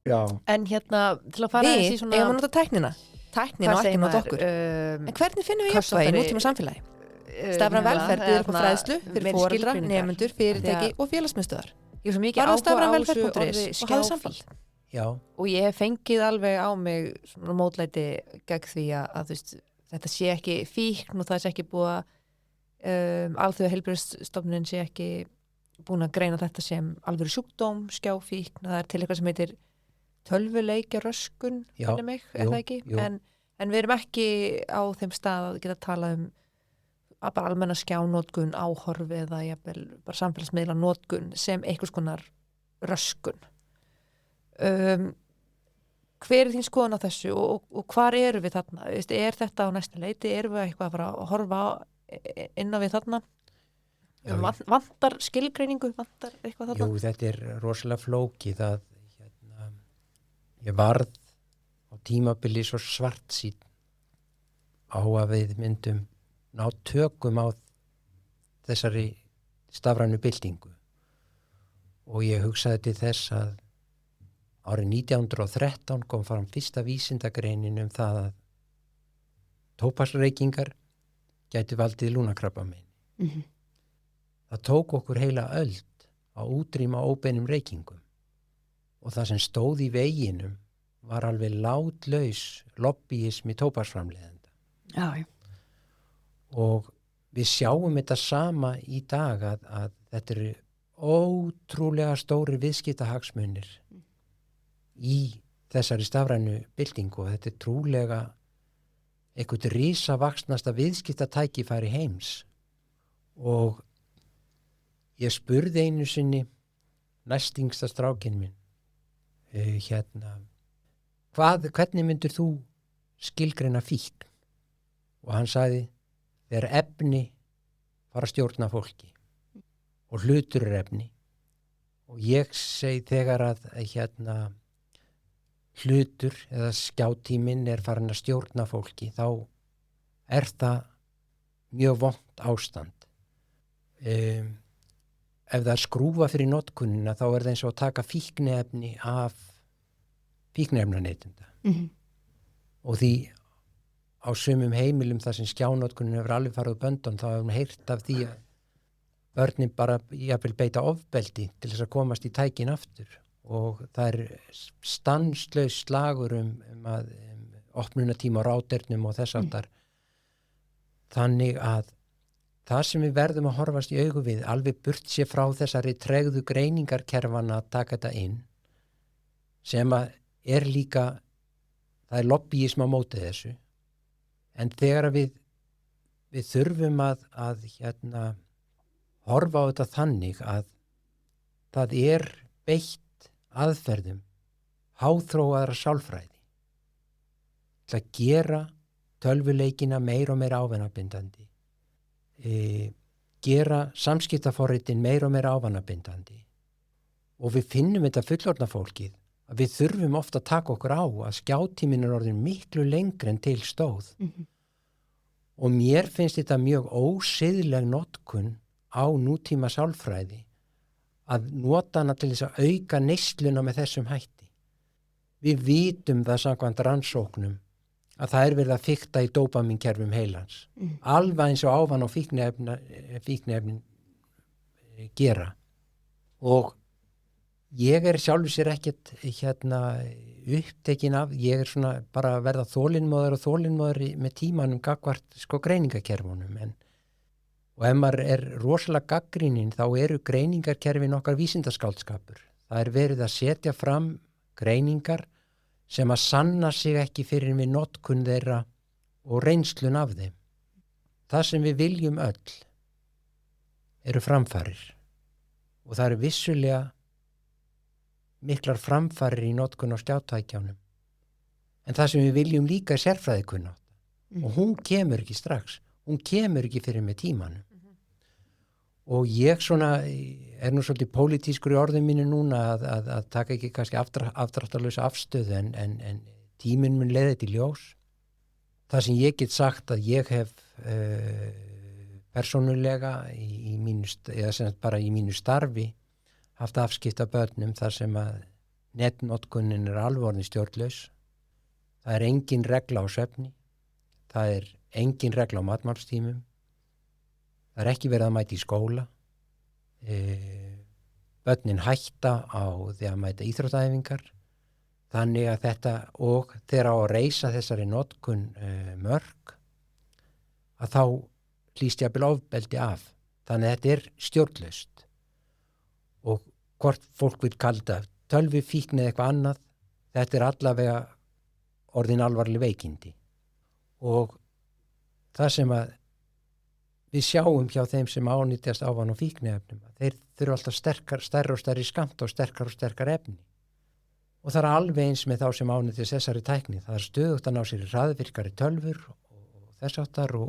Speaker 1: Já.
Speaker 3: En hérna, til að fara
Speaker 2: Við
Speaker 3: í svona... eigum að nota tæknina og ekki nota okkur. En hvernig finnum við jafnvægi í nútíma samfélagi? Stafræn velferð er upp á fræðslu fyrir foreldra, nemendur, fyrirtæki og félagsmiðstöðvar.
Speaker 2: Ég er svo mikið
Speaker 3: Bara á
Speaker 2: áhuga á þessu
Speaker 3: stafrænvelferð.is og hafðu samband.
Speaker 1: Já.
Speaker 3: Og ég hef fengið alveg á mig svona mótlæti gegn því að þú veist, þetta sé ekki fíkn og það sé ekki búið að alþjóða heilbrigðisstofnunin sé ekki búin að greina þetta sem alvöru sjúkdóm, skjáfíkn, það er til eitthvað sem heitir tölvuleikjaröskun, minnir mig, það ekki?
Speaker 1: Jú.
Speaker 3: En við erum ekki á þeim stað að geta talað að bara almenna skjánótkun, áhorfi eða jafnvel bara samfélagsmiðla nótkun sem einhvers konar röskun. Hver er þín skoðun á þessu og hvar eru við þarna? Er þetta á næsta leiti? Erum við eitthvað að fara að horfa inn á við þarna? Vantar skilgreiningu? Vantar eitthvað þarna?
Speaker 1: Jú, þetta er rosalega flókið að ég varð á tímabili svo svartsýnn á að við myndum ná tökum á þessari stafrænu byltingu og ég hugsaði til þess að árið 1913 kom fram fyrsta vísindagreinin það að tóbaksreykingar gæti valdið lungnakrabbameini.
Speaker 2: Mhm.
Speaker 1: Það tók okkur heila öld að útrýma óbeinum reykingum og það sem stóð í veginum var alveg látlaus lobbyismi tóbaksframleiðenda.
Speaker 2: Já.
Speaker 1: Og við sjáum þetta sama í dag að þetta eru ótrúlega stóri viðskiptahagsmunir í þessari stafrænu byltingu og þetta er trúlega eitthvað risavaxnasta viðskiptatækifæri heims og ég spurði einu sinni næstingsta strákinn minn hvernig myndir þú skilgreina fíkn? Og hann sagði þegar efni fara að stjórna fólki og hlutur er efni og ég segi þegar að hlutur eða skjátíminn er farin að stjórna fólki þá er það mjög vont ástand. Ef það er skrúfa fyrir notkunina þá er það eins og að taka fíkniefni af fíkniefnaneytenda.
Speaker 2: Mhm.
Speaker 1: Og því á sumum heimilum þar sem skjánotkunin hefur alveg farið úr böndum þá hefur heyrt af því að börnin bara jafnvel beita ofbeldi til þess að komast í tækin aftur og það er stanslaus slagur að opnunatíma á rádernum og þess aftar. Þannig að það sem við verðum að horfast í augu við alveg burt sér frá þessari tregðu greiningarkerfana að taka þetta inn sem að er líka það er lobbyism á móti þessu en þegar við þurfum að horfa á þetta þannig að það er beitt aðferðum háþróaðra sálfræði til að gera tölvuleikina meira og meira ávanabindandi, gera samskiptaforritin meira og meira ávanabindandi og við finnum þetta fullorðna fólkið að við þurfum ofta að taka okkur á að skjátíminn er orðin miklu lengri en til stóð.
Speaker 2: Mhm.
Speaker 1: Og mér finnst þetta mjög ósiðleg notkun á nútíma sálfræði að nota hana til þess að auka neysluna með þessum hætti. Við vitum það samkvæmt rannsóknum að það er verið að fikta í dópaminkerfum heilans. Alveg eins og ávana og fíkniefnin gera. Og ég er sjálfur sér ekkert upptekin af, ég er svona bara að verða þolinmóður með tímanum gagnvart greiningakerfunum og ef maður er rosalega gagnrýninn þá eru greiningarkerfin okkar vísindaskáldskapur. Það er verið að setja fram greiningar sem að sanna sig ekki fyrir við notkun þeirra og reynslun af þeim. Það sem við viljum öll eru framfarir og það eru vissulega miklar framfarir í notkun á skjátækjánum. En það sem við viljum líka er sérfræðikunnáttu og hún kemur ekki strax. Hún kemur ekki fyrir með tímanum. Og ég svona er nú svolítið pólitískur í orðum mínu núna að taka ekki kannski afdráttarlausa afstöðu en tíminn mun leiða þetta í ljós. Það sem ég get sagt að ég hef persónulega eða sem bara í mínu starfi haft afskipta börnum þar sem að netnotkunin alveg orðin stjórnlaus. Það engin regla á svefni, það engin regla á matmálstímum, það ekki verið að mæta í skóla, börnin hætta á því að mæta íþróttaæfingar, þannig að þetta og þegar á að reisa þessari notkun mörk, að þá hlýst jafnvel ofbeldi af. Þannig að þetta stjórnlaust. Og hvort fólk vil kalla tölvufíkn eða eitthvað annað, þetta allavega orðin alvarleg veikindi. Og það sem að við sjáum hjá þeim sem ánýtjast ávana- og fíkniefnum, þeir þurfa alltaf stærri og stærri skammt og sterkar efni. Og það alveg eins með þá sem ánýtjast þessari tækni. Það stöðugt að ná sér í hraðvirkari tölvur og þess áttar og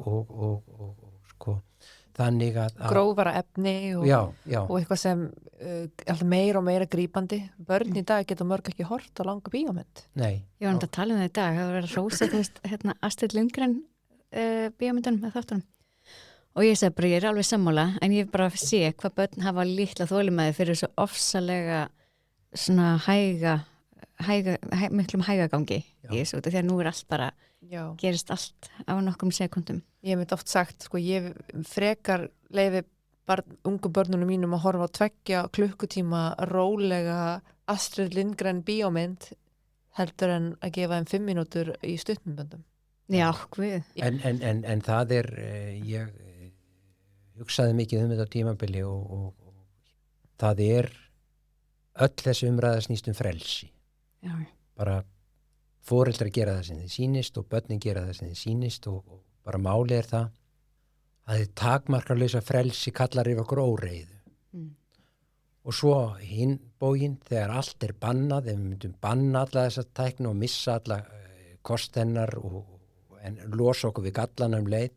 Speaker 1: sko þannig að
Speaker 3: grófara efni og,
Speaker 1: já.
Speaker 3: Og eitthvað sem alltaf meira og meira grípandi. Börn í dag geta mörg ekki hort á langa bíómynd.
Speaker 1: Nei.
Speaker 2: Ég var að tala það í dag, það var að rósa hérna Astrid Lindgren bíómyndunum með þáttunum. Og ég segi bara, ég alveg sammála, en ég bara sé hvað börn hafa litla þolinmæði fyrir svo ofsalega svona miklum hægagangi í þessu, þegar nú allt bara gerist allt á nokkrum sekundum.
Speaker 3: Ég hef mitt oft sagt, sko, ég frekar leyfi ungu börnunum mínum að horfa á 2 klukkutíma rólega Astrid Lindgren bíómynd heldur en að gefa þeim 5 mínútur í stuttmyndböndum.
Speaker 2: Já, hvað?
Speaker 1: En það ég hugsaði mikið þetta tímabili og það öll þessi umræða snýst frelsi.
Speaker 2: Já.
Speaker 1: Bara foreldrar gera það sem þið sýnist og börnin gera það sem þið sýnist og bara málið það að þið takmarkarlausa frelsi kallar yfir okkur óreiðu. Og svo hinn bóginn, þegar allt bannað, ef við myndum banna alla þessa tækni og missa alla kost hennar en losa okkur við gallana leið,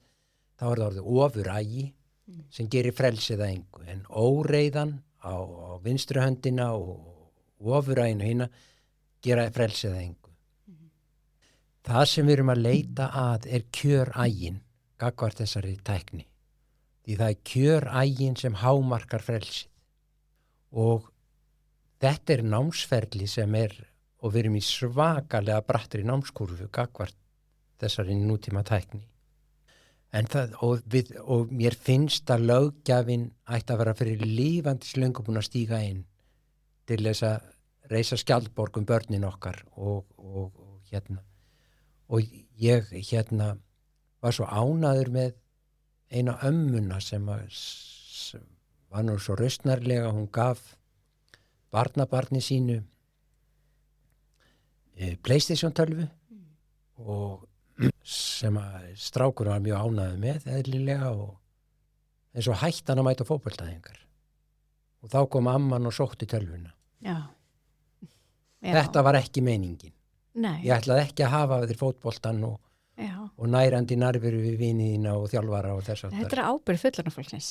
Speaker 1: þá það orðið ofurægi sem gerir frelsið að engu. En óreiðan á vinstri höndina og ofuræginu hina gera frelsið að engu. Það sem við erum að leita að kjörægin gagnvart þessari tækni. Því það kjörægin sem hámarkar frelsið. Og þetta námsferli sem og við erum í svakalega brattri námskurfu gagnvart þessari nútíma tækni. En og mér finnst að löggjafinn ætti að vera fyrir lífandis löngu búin að stíga inn til þess að reisa skjaldborg börnin okkar og ég var svo ánæður með eina ömmuna sem var nú svo rausnarlega, hún gaf barnabarni sínu PlayStation 12 og sem að strákur var mjög ánæður með eðlilega og eins og hætti hann að mæta fótboltaæfingar og þá kom amman og sótti tölvuna.
Speaker 2: Já.
Speaker 1: Þetta var ekki meiningin.
Speaker 2: Nei.
Speaker 1: Ég ætlaði ekki að hafa þér fótboltan og nærandi nærveru við viniðina og þjálfara og þess aftar. Þetta
Speaker 2: ábyrgð fullorðna fólksins.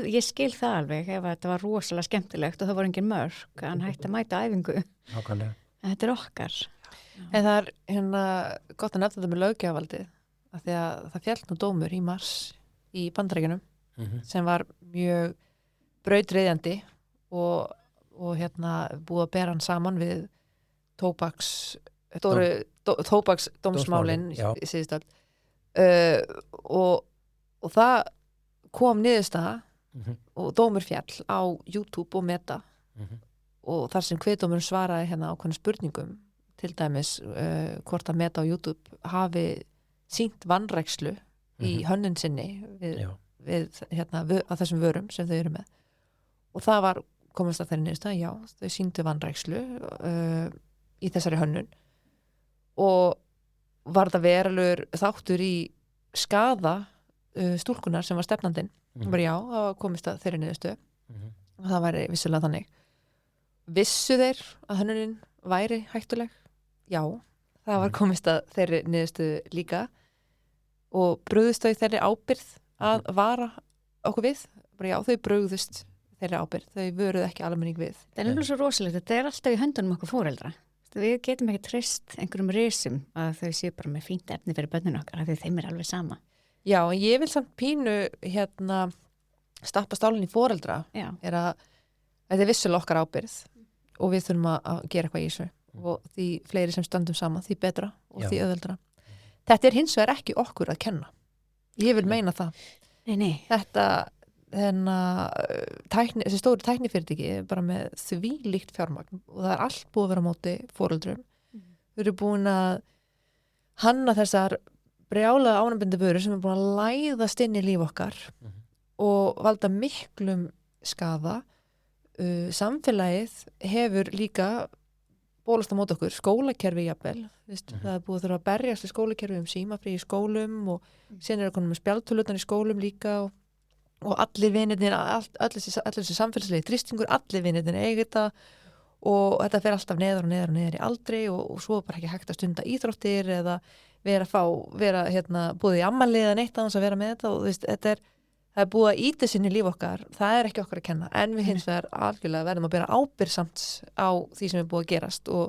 Speaker 2: Ég skil það alveg ef þetta var rosalega skemmtilegt og það voru engin mörk, hann hætti að mæta æfingu.
Speaker 1: Nákvæmlega.
Speaker 2: Þetta okkar.
Speaker 3: En það gott að nefna þetta með löggjafaldið, af því að það féll nú dómur í mars í Bandaríkjunum sem var mjög brautryðjandi og búið að bera hann saman við tóbaksdómsmálin síðustöld og það kom niðurstaða og dómur fjall á YouTube og Meta og þar sem kviðdómurinn svaraði ákveðnum spurningum til dæmis hvort að Meta og YouTube hafi sýnt vanrækslu í hönnun sinni við að þessum vörum sem þau eru með og það var komast að þeirri niðurstaða, já, þau sýndu vanrækslu í þessari hönnun og var þetta verulegur þáttur í skaða stúlkunar sem var stefnandinn bara já, það komist að þeirri niðurstöðu og það væri vissulega þannig. Vissu þeir að hönnunin væri hættuleg? Já, það var komist að þeirri niðurstöðu líka og brugðust þau þeirri ábyrgð að vara okkur við? Bara já, þau brugðust þeirri ábyrgð, þau vöruð ekki almenning við.
Speaker 2: Það alveg svo rosalegt, þetta alltaf í höndunum okkur foreldra. Við getum ekki treyst einhverjum risum að þau séu bara með fínt efni fyrir börnin okkar, af því þeim alveg sama.
Speaker 3: Já, en ég vil samt pínu stappa stálinn í foreldra, er að þetta vissulega okkar ábyrgð og við þurfum að gera eitthvað í þessu og því fleiri sem stöndum saman því betra og
Speaker 1: Já.
Speaker 3: því auðveldara. Þetta hins vegar ekki okkur að kenna. Ég vil meina það.
Speaker 2: Nei.
Speaker 3: Þetta þessi stóru tæknifyrirtæki er bara með þvílíkt fjármagn og það er allt búið að vera á móti foreldrum. Við erum búin að hanna þessar brjálaða ánabindi vörur sem er búin að læðast inn í líf okkar og valda miklum skaða. Samfélagið hefur líka bólast á móti okkur, skólakerfi jafnvel, það er búið að þurfa að berjast við skólakerfi símafrí í skólum og síðan er konum með spjaldtölutan í skólum líka og allir vinirnir, allir þessi samfélagslegi þrýstingur, allir vinirnir eiga þetta og þetta fer alltaf neðar og neðar og neðar í aldri og svo bara ekki hægt að stunda íþróttir eða vera búið í ammali eða neitt að vera með þetta og það er búið að íta sinni líf okkar, það er ekki okkar að kenna en við hins vegar algjörlega verðum að bera ábyrgsamt á því sem er búið að gerast og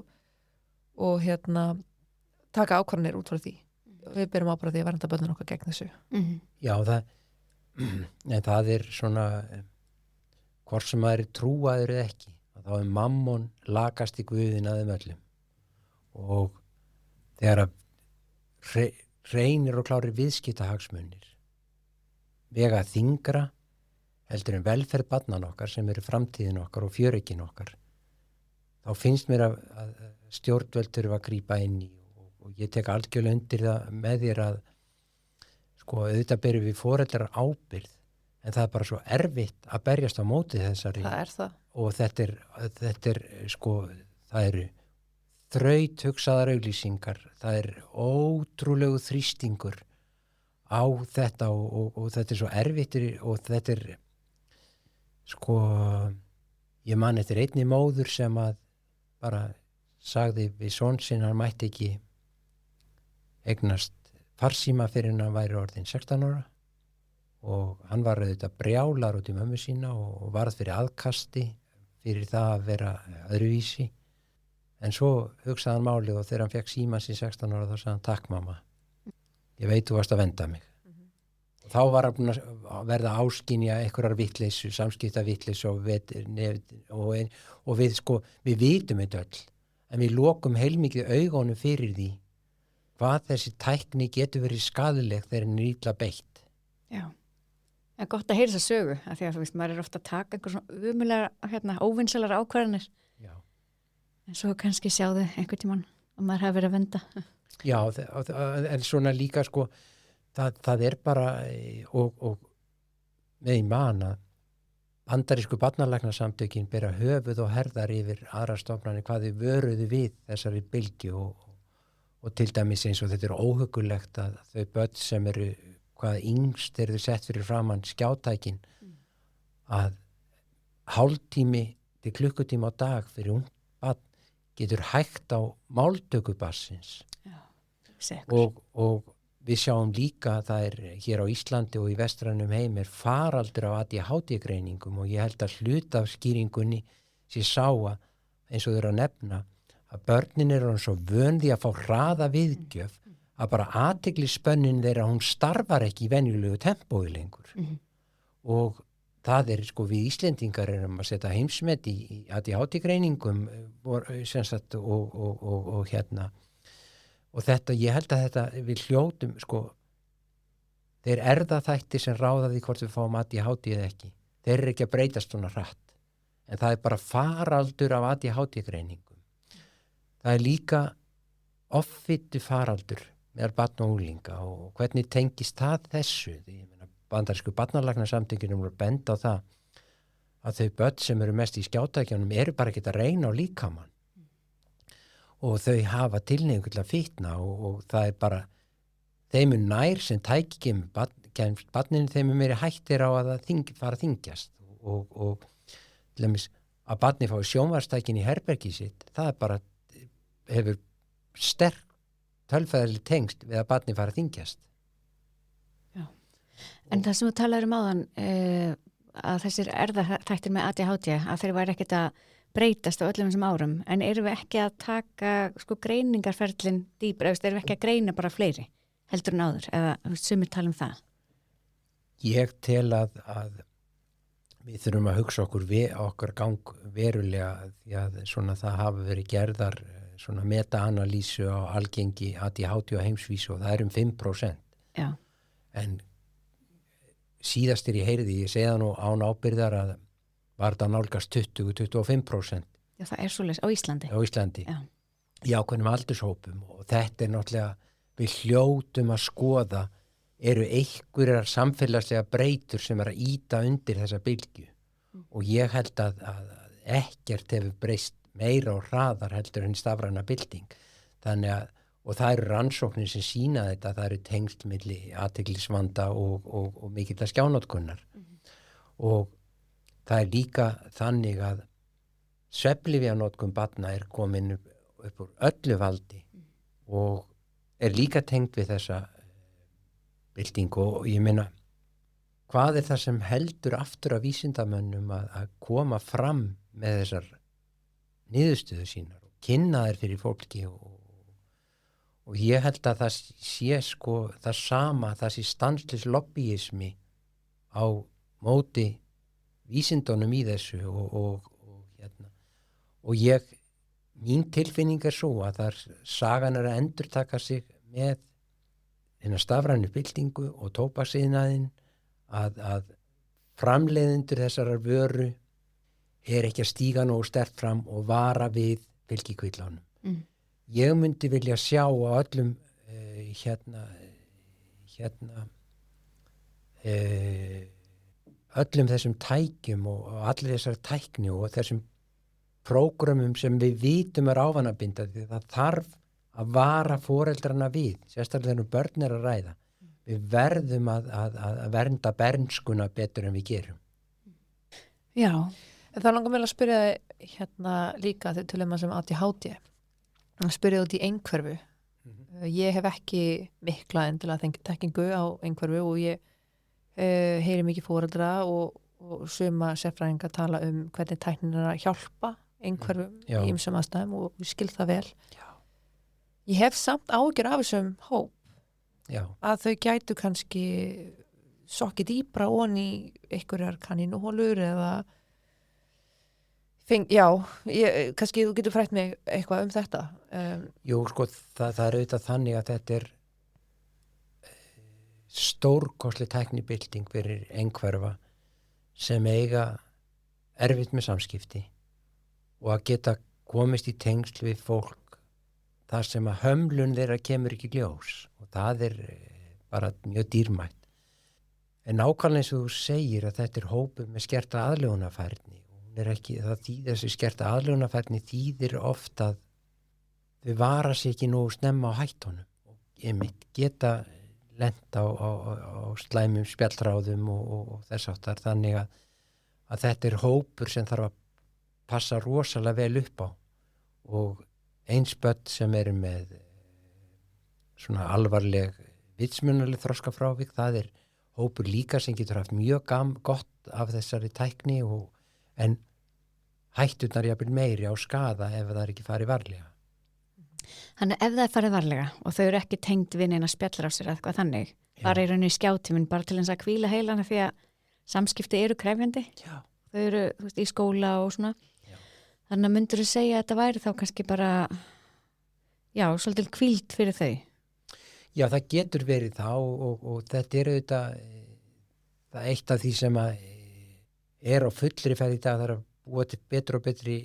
Speaker 3: taka ákvarðanir út frá því við berum ábyrgð á því að vernda börnin okkar gegn þessu.
Speaker 1: Já, það er svona hvort sem maður er trúaður eða ekki, þá er mammon lakast í guðin að þeim öllum og þegar að reynir og klárir viðskiptahagsmunir vega þyngra heldur en velferð barnan okkar sem eru framtíðin okkar og fjörekin okkar þá finnst mér að stjórnvöld þurfa að grípa inn í og ég tek algjörlega undir það með þér að auðvitað berum við foreldrar ábyrgð en það er bara svo erfitt að berjast á móti þessari
Speaker 3: það er það
Speaker 1: og þetta er það eru þraut-hugsaðar auglýsingar, það er ótrúlegu þrýstingur á þetta og þetta er svo erfitt og þetta er ég man eftir einni móður sem að bara sagði við son sinn hann mætti ekki eignast farsíma fyrir hann væri orðin 16 ára og hann var auðvitað brjálar út í mömmu sína og varð fyrir aðkasti fyrir það að vera öðruvísi en svo hugsaði hann málið og þegar hann fekk síma sín 16 ára þá sagði hann takk mamma ég veit þú varst að venda mig. Og þá var hann að verða áskynja einhverjar vitleysu, samskipta vitleysu og við vitum þetta öll, en við lokum heilmikið augunum fyrir því hvað þessi tækni getur verið skaðleg þegar hann er illa beitt.
Speaker 2: Já, það er gott að heyra þessa sögu, af því að þú veist, maður er ofta að taka einhver svona umulega, óvinsalar ákvarðanir. Já. En svo kannski sjáðu einhvern tímann að maður hafi verið að venda.
Speaker 1: Já, en svona líka það er bara og með í mana bandarísku barnalæknasamtökin bera höfuð og herðar yfir aðra stofnanir hvað þau vöruðu við þessari bylgju og til dæmis eins og þetta er óhugulegt að þau börn sem eru hvað yngst eru sett fyrir framann skjátækin að hálftími til klukkutíma á dag fyrir ung barn getur hægt á máltöku barnsins. Og við sjáum líka að það er hér á Íslandi og í vestrænum heim er faraldur á ADHD-greiningum og ég held að hluta af skýringunni sé sá að eins og þau eru að nefna að börnin eru svo vön því að fá hraða viðgjöf að bara athyglisspönnin þeirra hún starfar ekki í venjulegu tempói lengur og það er við Íslendingar erum að setja heimsmet í ADHD-greiningum og þetta, ég held að þetta við hljótum, þeir erfðaþættir sem ráða því hvort við fáum ADHD eða ekki, þeir eru ekki að breytast svona hratt, en það er bara faraldur af ADHD-greiningum. Það er líka offitu faraldur meðal barn og unglinga og hvernig tengist það þessu? Bandarísku barnalæknasamtökin eru að benda á það að þau börn sem eru mest í skjátækjunum eru bara ekki að reyna á líkamann. Og þau hafa tilhneigingu til að fitna og það er bara þeim nær sem tæki kemst barninu þeim meiri hættir á að það fara að þyngjast og til dæmis að barni fái sjónvarstækin í herbergi sitt það er bara hefur sterk tölfræðileg tengsl við að barni fara að þyngjast.
Speaker 2: Já. En það sem þú talar áðan að þessir erfðaþættir með ADHD að þeir væri ekkert að breytast á öllum þessum árum, en erum við ekki að taka greiningarferlin dýpra, erum við ekki að greina bara fleiri heldur en áður, eða sumir tala um það?
Speaker 1: Ég tel að við þurfum að hugsa okkar gang verulega því að svona það hafa verið gerðar svona meta-analýsu á algengi ADHD á heimsvísu og það er 5%.
Speaker 2: Já.
Speaker 1: En síðast ég heyrði, ég segja nú án ábyrðar að var þetta nálgast 20-25%.
Speaker 2: Já, það er svoleiðis á Íslandi.
Speaker 1: Á Íslandi.
Speaker 2: Já.
Speaker 1: Í ákveðnum aldurshópum og þetta náttúrulega, við hljótum að skoða eru einhverjar samfélagslega breytur sem að ýta undir þessa bylgju og ég held að ekkert hefur breyst meira og hraðar heldur en stafræna bylting. Þannig að, og það eru rannsóknir sem sýna þetta, það eru tengsl milli athyglisvanda og mikillar skjánotkunnar. Og það er líka þannig að svefnlyfjanotkun barna er komin upp úr öllu valdi og er líka tengt við þessa byltingu og ég meina hvað er það sem heldur aftur af vísindamönnum að koma fram með þessar niðurstöðu sínar og kynna þær fyrir fólki og ég held að það sé sko það sama, það sé stanslaus lobbyismi á móti vísindunum í þessu og mín tilfinning er svo að það sagan er að endurtaka sig með hinna stafrænu byltingu og tóbaksiðnaðinn að framleiðendur þessarar vöru er ekki að stíga nógu sterkt fram og vara við fylgikvillánum. Ég myndi vilja sjá á öllum öllum þessum tækjum og allir þessar tækni og þessum prógramum sem við vitum er ávanabinda því það þarf að vara foreldrana við, sérstaklega þegar börn er að ræða. Við verðum að vernda bernskuna betur en við gerum.
Speaker 2: Já.
Speaker 3: En þá langar mér að spyrja líka þegar tölum að sem ADHD. Spyrja út í einhverfu. Ég hef ekki mikla endilega þekkingu á einhverfu og ég heyri mikið foreldra og suma sérfræðinga tala hvernig tæknin er að hjálpa einhverfum í ýmsum aðstæðum og ég skil það vel.
Speaker 1: Já.
Speaker 3: Ég hef samt áhyggjur af þessum hóp.
Speaker 1: Já. Að
Speaker 3: þau gætu kannski sokkið dýpra onni einhverjar kanínuhólur eða kannski þú getur frætt mig eitthvað þetta.
Speaker 1: Jú, sko, það er auðvitað þannig að þetta er stórkostleg tæknibylting fyrir einhverfa sem eiga erfitt með samskipti og að geta komist í tengsl við fólk þar sem að hömlun þeirra kemur ekki ljós og það er bara mjög dýrmætt. En nákvæmlega eins og þú segir að þetta er hópur með skerta aðlögunarfærni og hún er ekki, þessi skerta aðlögunarfærni þýðir oft að þau vara sig ekki nógu snemma á hættunum og einmitt geta lent á slæmum spjallráðum og þess áttar þannig að þetta er hópur sem þarf að passa rosalega vel upp á og eins börn sem eru með svona alvarleg vitsmunaleg þroskafrávik, það er hópur líka sem getur haft mjög gott af þessari tækni en hætturnar jafnvel meiri á skaða ef það er ekki farið varlega.
Speaker 2: Þannig ef það er farið varlega og þau eru ekki tengd við neina spjallar á sér eða eitthvað þannig, bara í rauninni skjátíminn bara til þess að hvíla heilana því að samskipti eru krefjandi.
Speaker 1: Já.
Speaker 2: Þau eru í skóla og svona. Já. Þannig að myndur þú segja að þetta væri þá kannski bara, svolítið hvíld fyrir þau?
Speaker 1: Já, það getur verið þá og þetta er auðvitað það eitt af því sem að er á fullri ferð í dag, það er að búa til betri og betri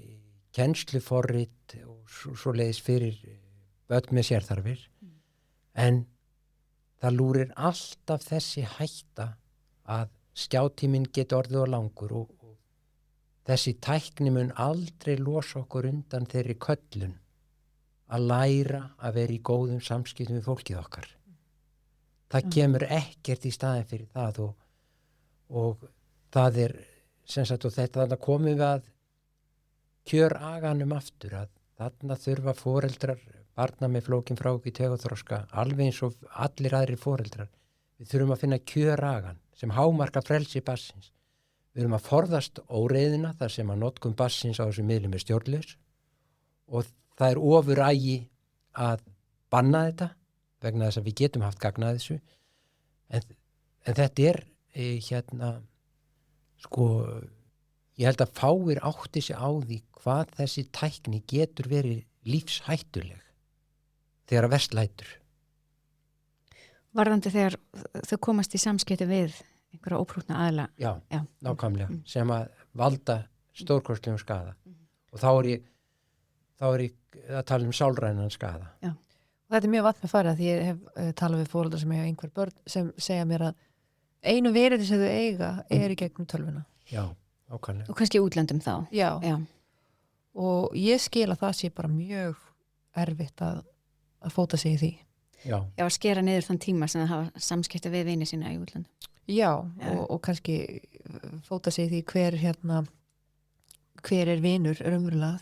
Speaker 1: kennsluforrit og svoleiðis fyrir börn með sérþarfir. En það lúrir alltaf þessi hætta að skjátíminn geti orðið og langur og þessi tækni mun aldrei losa okkur undan þeirri köllun að læra að vera í góðum samskiptum við fólkið okkar. Það kemur ekkert í staðinn fyrir það og það er sem sagt og þetta þarna komum við að kjöraganum aftur að þarna þurfa foreldrar barna með flókin frávik í taugaþroska alveg eins og allir aðrir foreldrar. Við þurfum að finna kjöragan sem hámarka frelsi barnsins. Við þurfum að forðast óreiðina þar sem að notkun barnsins á þessum miðlum er stjórnlaus og það er ofurægi að banna þetta vegna þess að við getum haft gagn að þessu en þetta er Sko, ég held að fáir átti sig á því hvað þessi tækni getur verið lífshættuleg þegar að verst lætur.
Speaker 2: Varðandi þegar þau komast í samskipti við einhverja óprútna aðila.
Speaker 1: Já,
Speaker 2: Já.
Speaker 1: nákvæmlega, sem að valda stórkostlegum skaða. Og þá er ég að tala um sálrænan skaða.
Speaker 2: Já.
Speaker 3: Og þetta er mjög vatn með farið því ég hef talað við foreldra sem hef einhver börn sem segja mér að einu verið sem þau eiga er í gegnum tölvuna.
Speaker 1: Já, nákvæmlega.
Speaker 2: Og kannski útlöndum þá.
Speaker 3: Já.
Speaker 2: Já.
Speaker 3: Og ég skil að það sé bara mjög erfitt að fóta sig í því.
Speaker 1: Já.
Speaker 2: Já, að skera niður þann tíma sem það hafa samskipti við vini sína í útlöndum.
Speaker 3: Já, og kannski fóta sig í því hver er vinur raunverulega,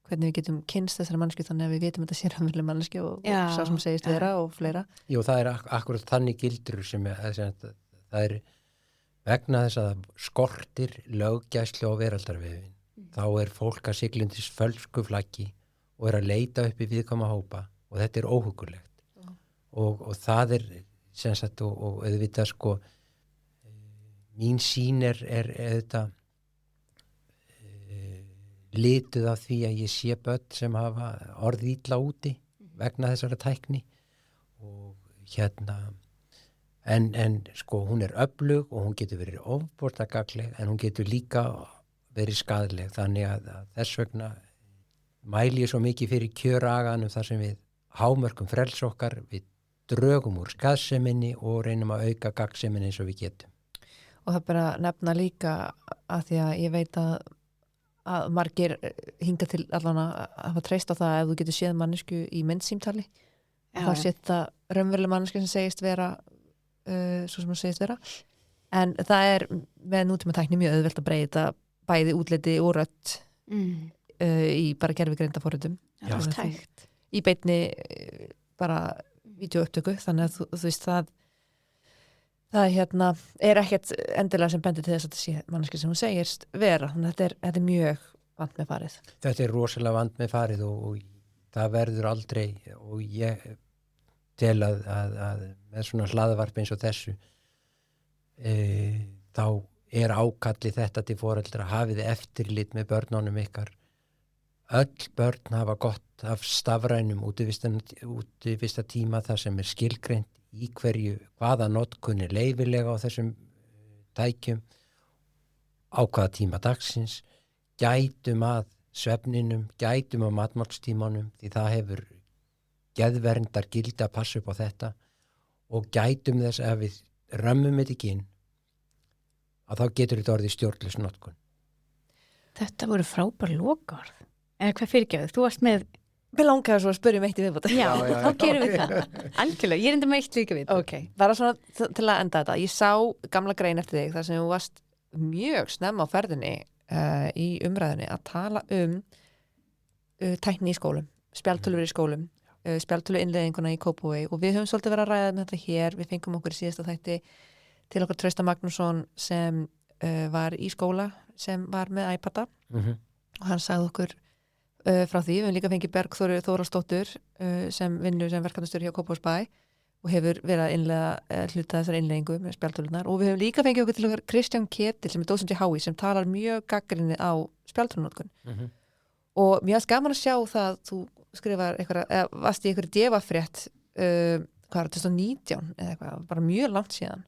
Speaker 3: hvernig við getum kynst þessari mannsku þannig að við vitum að þetta sé raunverulega mannsku og sá sem segist vera og fleira.
Speaker 1: Jú, það er akkurat þannig gildur sem það er vegna þess að skortir löggæslu á veraldarvefin. Þá er fólk að sigla undir fölsku flaggi og er að leita upp í viðkvæma hópa og þetta er óhugulegt. Og það er sem sagt og auðvitað sko mín sýn er auðvitað lituð af því að ég sé börn sem hafa orðið illa úti vegna þessara tækni og en sko hún er öflug og hún getur verið ofbortagagleg en hún getur líka verið skaðleg þannig að þess vegna mæli ég svo mikið fyrir kjöraganum þar sem við hámörkum frels okkar, við drögum úr skaðseminni og reynum að auka gagnseminni eins og við getum.
Speaker 3: Og það bara nefna líka að því að ég veit að margir hinga til allan að hafa treyst á það að ef þú getur séð mannesku í myndsímtali þá séð það raunverulega mannesku sem segist vera svo sem hún segist vera en það er með nútíma tækni mjög auðvelt að breyta bæði útliti og rödd í bara gervigreinda forritum í beinni bara vídeóupptöku þannig að þú veist það er ekkert endilega sem bendir til þess að þetta sé manneski sem hún segist vera, þannig að þetta er mjög vant með farið.
Speaker 1: Þetta er rosalega vant með farið og það verður aldrei og ég tel að með svona hlaðvarp eins og þessu þá er ákallið þetta til foreldra hafið eftirlit með börnunum ykkar. Öll börn hafa gott af stafrænum útivista tíma þar sem er skilgreint í hverju hvaða notkun er leyfilega á þessum tækjum á hvaða tíma dagsins gætum að svefninum, gætum að matmálstímanum því það hefur geðverndar gildi að passa upp á þetta og gætum þess að við römmum þetta ekki inn að þá getur þetta orðið stjórnlaus notkun.
Speaker 2: Þetta voru frábær lokaorð. Eða hvað fyrirgefðu? Þú varst með
Speaker 3: Mér langaði svo að spyrja eitt í viðbót.
Speaker 2: Já, þá gerum við það. Algjörlega, ég er enda með eitt líka við.
Speaker 3: Ok, bara svona til að enda þetta. Ég sá gamla grein eftir þig þar sem þú varst mjög snemma á ferðinni í umræðinni að tala tækni í skólum, spjaldtölur í skólum, spjaldtölu innleiðinguna í Kópavogi og við höfum svolítið verið að ræða með þetta hér. Við fengum okkur í síðasta þætti til okkur Trausta Magnússon sem var í skóla sem var með iPada og hann sagði okkur frá því, við höfum líka fengið Bergþóru Þórasdóttur sem vinnur sem verkefnastjóri hjá Kópavogsbæ og hefur verið að innleiða hluta þessar innleiðingu með spjaldtölunar og við höfum líka fengið okkur til okkar Kristján Ketil sem er dósent í HÍ sem talar mjög gagnrýnið á spjaldtölunotkun og mér finnst gaman að sjá það þú skrifar eitthvað, varst í eitthvað devafrétt hvað er 2019 eða eitthvað, bara mjög langt síðan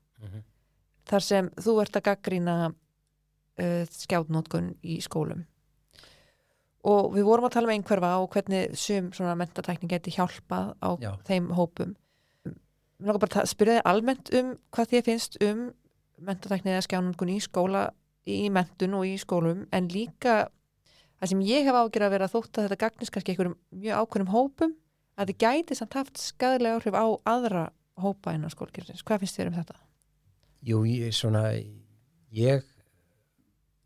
Speaker 3: þar sem þú ert að gagnrýna skjátnotkun í skólum og við vorum að tala með einhverfa og hvernig sum svona mentatækni geti hjálpað á þeim hópum. Mér langar bara að spyrja þig almennt hvað þér finnst mentatækni eða skjánotkun í skóla, í menntun og í skólum, en líka það sem ég hef ágjörð að vera þótt að þetta gagnist kannski einhverjum mjög ákveðnum hópum, að þið gæti samt haft skaðlega áhrif á aðra hópa innan skólakerfisins. Hvað finnst þér þetta?
Speaker 1: Jú, ég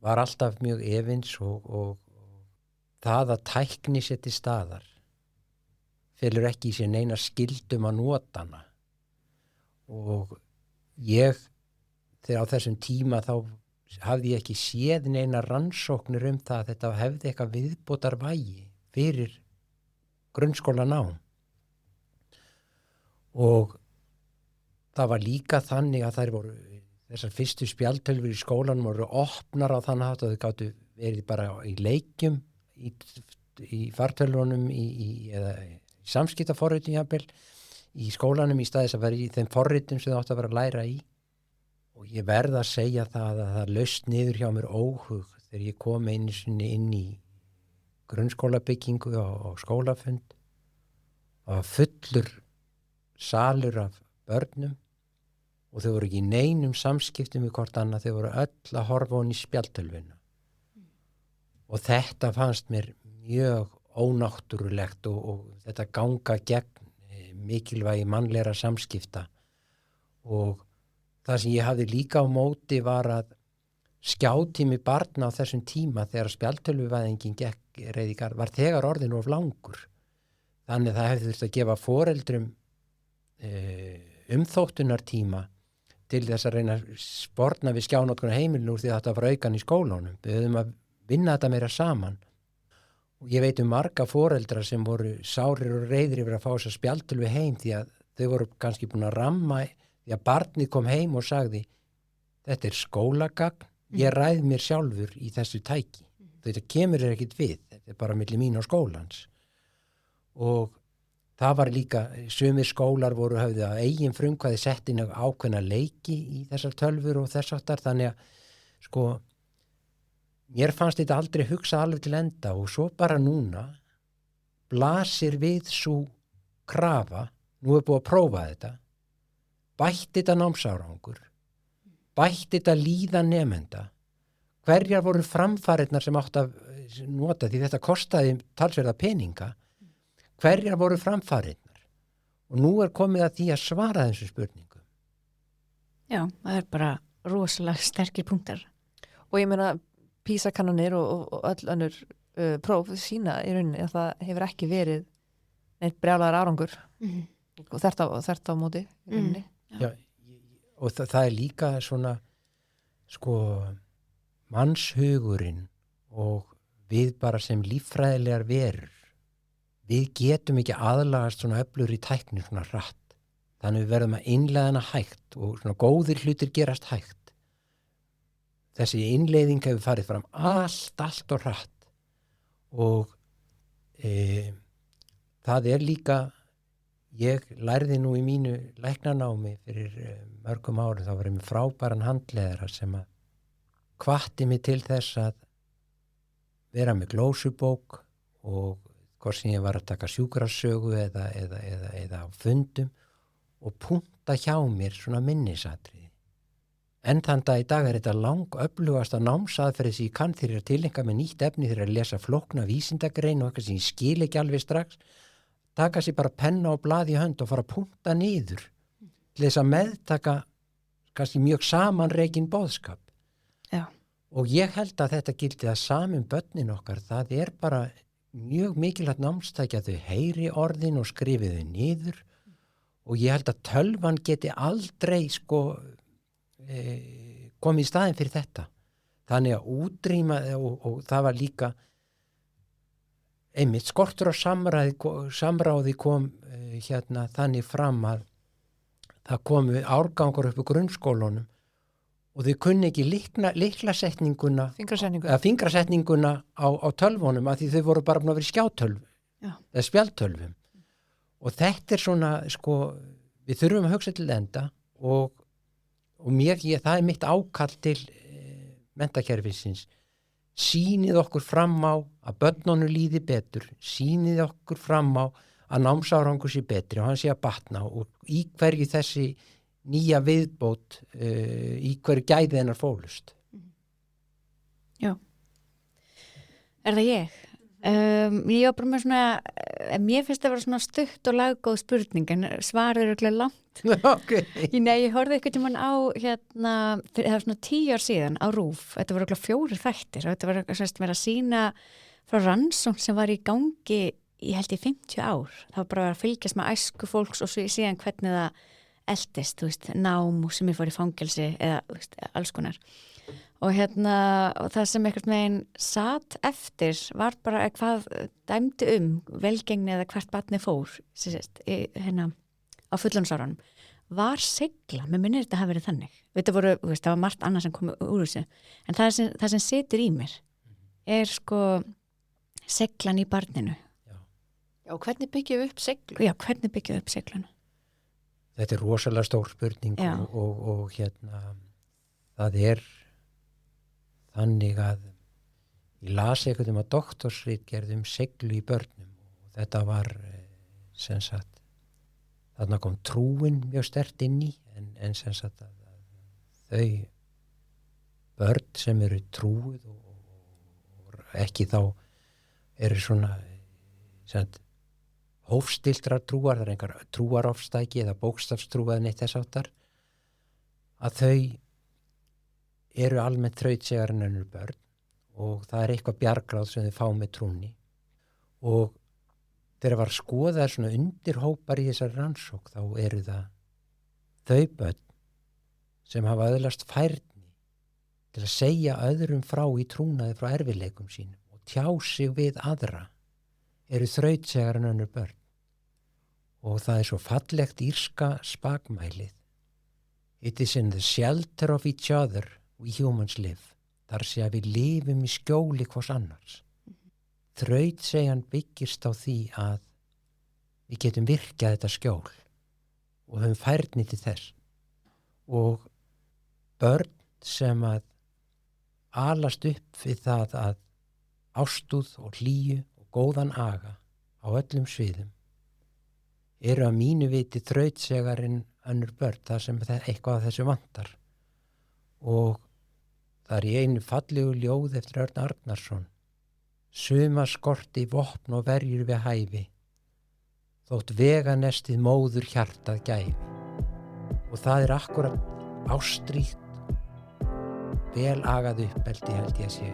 Speaker 1: var alltaf mjög efins og það að tækni sér til staðar felur ekki í sér neina skildum að nota hana og ég þegar á þessum tíma þá hafði ég ekki séð neina rannsóknir það að þetta hefði eitthvað viðbótar vægi fyrir grunnskólanám og það var líka þannig að þessar fyrstu spjaldtölfur í skólanum voru opnar á þann hátt að þau gátu verið bara í leikjum í fartölvunum eða í samskiptaforritum jafnvel í skólanum í staðis að vera í þeim forritum sem það átti að vera að læra í. Og ég verð að segja það að það laust niður hjá mér óhug þegar ég kom einu sinni inn í grunnskólabyggingu á skólafund og fullur salur af börnum og þau voru ekki í neinum samskiptum við hvort annað, þau voru öll að horfa hon í spjaldtölvuna. Og þetta fannst mér mjög ónáttúrulegt og þetta ganga gegn mikilvægi mannlegra samskipta. Og það sem ég hafði líka á móti var að skjátími barna á þessum tíma þegar spjaldtölvuvæðingin gekk reyðigar var þegar orðin of langur. Þannig það hefði þurft að gefa foreldrum umþóttunartíma til þess að reyna að sporna við skjánótkun heimilinu úr því að þetta var aukan í skólunum. Við höfum að vinna þetta meira saman. Og ég veit marga foreldra sem voru sárir og reiðir yfir að fá þess að spjaldtölvu heim því að þau voru kannski búin að ramma því að barnið kom heim og sagði þetta skólagagn, ég ræð mér sjálfur í þessu tæki. Þetta kemur ekkit við, þetta bara milli mín og skólans. Og það var líka, sumir skólar voru höfðu að eigin frumkvæði sett inn ákveðna leiki í þessar tölfur og þess áttar, þannig að mér fannst þetta aldrei hugsa alveg til enda og svo bara núna blasir við svo krafa, nú búið að prófa þetta, bætt þetta námsárangur, bætt þetta líðan nemenda, hverjar voru framfarirnar sem átt að nota því þetta kostaði talsverða peninga, hverjar voru framfarirnar og nú komið að því að svara þessu spurningum.
Speaker 2: Já, það bara rosalega sterkir punktar.
Speaker 3: Og ég meina PISA-kannanir og öll önnur próf sína í rauninni að það hefur ekki verið neitt brjálaðar árangur og þert á móti í rauninni.
Speaker 1: Já, og það líka svona mannshugurinn og við bara sem líffræðilegar verur við getum ekki aðlagast svona öflur í tækni svona hratt. Þannig við verðum að innleiða hana hægt og svona góðir hlutir gerast hægt. Þessi innleiðing hefur farið fram allt og hratt. Og það líka, ég lærði nú í mínu læknanámi fyrir mörgum árum, þá var ég með frábæran handleiðara sem að hvatti mig til þess að vera með glósubók og hvort sem ég var að taka sjúkrasögu eða á fundum og punkta hjá mér svona minnisatriði. En þann dag í dag þetta öflugasta námsaðferði sem ég kann þegar að tileinka með nýtt efni þegar að lesa flókna vísindagrein og eitthvað sem ég skil ekki alveg strax, taka sér bara penna og blað í hönd og fara að punkta niður til þess að meðtaka kannski mjög samanreikin boðskap.
Speaker 2: Já.
Speaker 1: Og ég held að þetta gildi að saman börnin okkar, það bara mjög mikilvægt námstæki að þau heyri orðin og skrifi þau niður og ég held að tölvan geti aldrei komið í staðinn fyrir þetta. Þannig að útrýma og það var líka einmitt skortur á samráði kom þannig fram að það komu árgangur upp úr grunnskólunum og þau kunni ekki lyklasetninguna fingrasetninguna á tölvunum af því þau voru bara búin að vera í skjátölvu eða spjaldtölvum og þetta svona við þurfum að hugsa til enda og það mitt ákall til menntakerfisins, sýnið okkur fram á að börnunum líði betur, sýnið okkur fram á að námsárangur sé betri og hann sé að batna og í hverju þessi nýja viðbót í hverju gæði hennar fólust.
Speaker 2: Já. Það ég? Ég var bara með svona, mér finnst það að vera svona stutt og laggóð spurning en svarið örugglega langt.
Speaker 1: Okay.
Speaker 2: Ég horfði eitthvað tímann á það var svona 10 ár síðan á RÚV, þetta var örugglega 4 þættir og þetta var verið að sýna frá rannsókn sem var í gangi ég held í 50 ár. Það var bara að fylgjast með æsku fólks og síðan hvernig það eldist, nám sem ég fór í fangelsi eða alls konar. Og og það sem einhvern veginn satt eftir var bara hvað dæmdi velgengni eða hvert barni fór á fullorðinsárunum var segla, mér minnir þetta hafi verið þannig. Það var margt annað sem kom úr þessu, en það sem situr í mér sko seglan í barninu.
Speaker 3: Já, hvernig byggjum við upp seglu?
Speaker 2: Já, hvernig byggjum við upp segluna?
Speaker 1: Þetta er rosalega stór spurning og það þannig að ég las eitthvað að doktorsritgerð seglu í börnum og þetta var sem sagt þarna kom trúin mjög sterkt inn í en sem sagt að þau börn sem eru trúið og ekki þá eru svona sem sagt hófstiltrar trúar, það er einhver trúarofstæki eða bókstafstrúar neitt þess áttar að þau eru almennt þrautsegar en önnur börn og það er eitthvað bjargráð sem þau fá með trúnni og þegar var skoðað svona undirhópar í þessari rannsók þá eru það þau börn sem hafa öðlast færni til að segja öðrum frá í trúnaði frá erfiðleikum sínum og tjá sig við aðra eru þrautsegar en önnur börn og það er svo fallegt írska spakmælið. It is in the shelter of each other we humans live. Þar sé að við lifum í skjóli hvors annars. Þrautsegjan byggist á því að við getum virkað þetta skjól og höfum færni til þess. Og börn sem að alast upp við það að ástúð og hlýju og góðan aga á öllum sviðum eru að mínu viti þrautsegarinn önnur börn, það sem eitthvað af þessu vantar. Og það er í einu fallegu ljóð eftir Örn Arnarsson. Suma skorti vopn og verjur við hæfi, þótt veganestið móður hjartað gæfi. Og það er akkurat ástríkt, vel agað uppeldi held ég sé,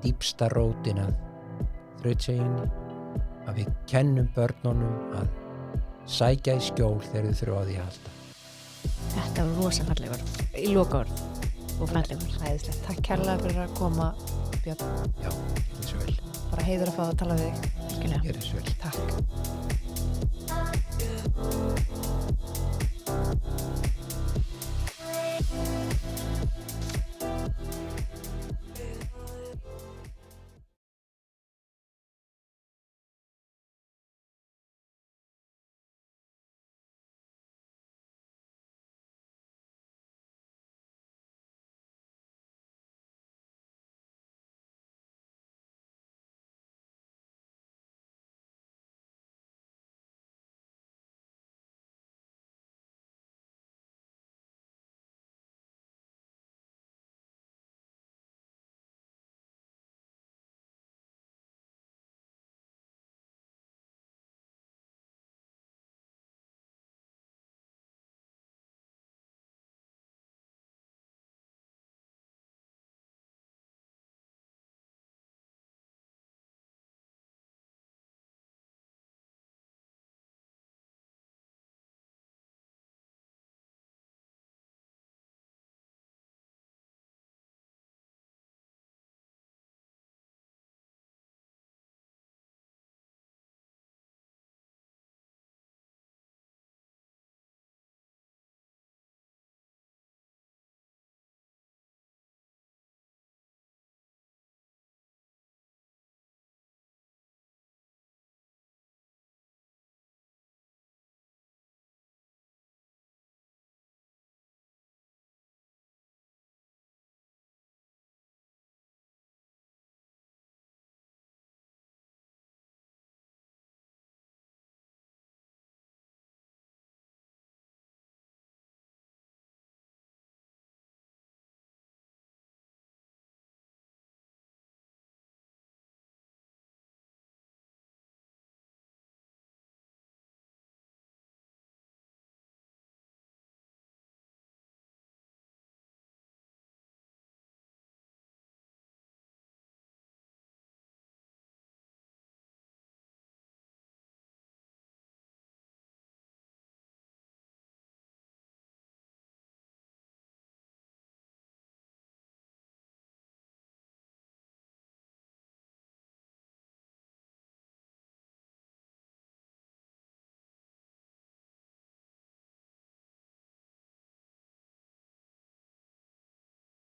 Speaker 1: dýpsta rótin að þrautseginni, að við kennum börnunum að sækja í skjól þegar þau þurfa á því að halda.
Speaker 2: Þetta var rosa fallegur í lokaorð og fallegur.
Speaker 3: Æðislegt. Takk kærlega fyrir að koma, Björn.
Speaker 1: Já, þetta er svo vel.
Speaker 3: Bara heiður að fá að tala við þig.
Speaker 2: Virkilega.
Speaker 1: Ég er svo vel.
Speaker 3: Takk.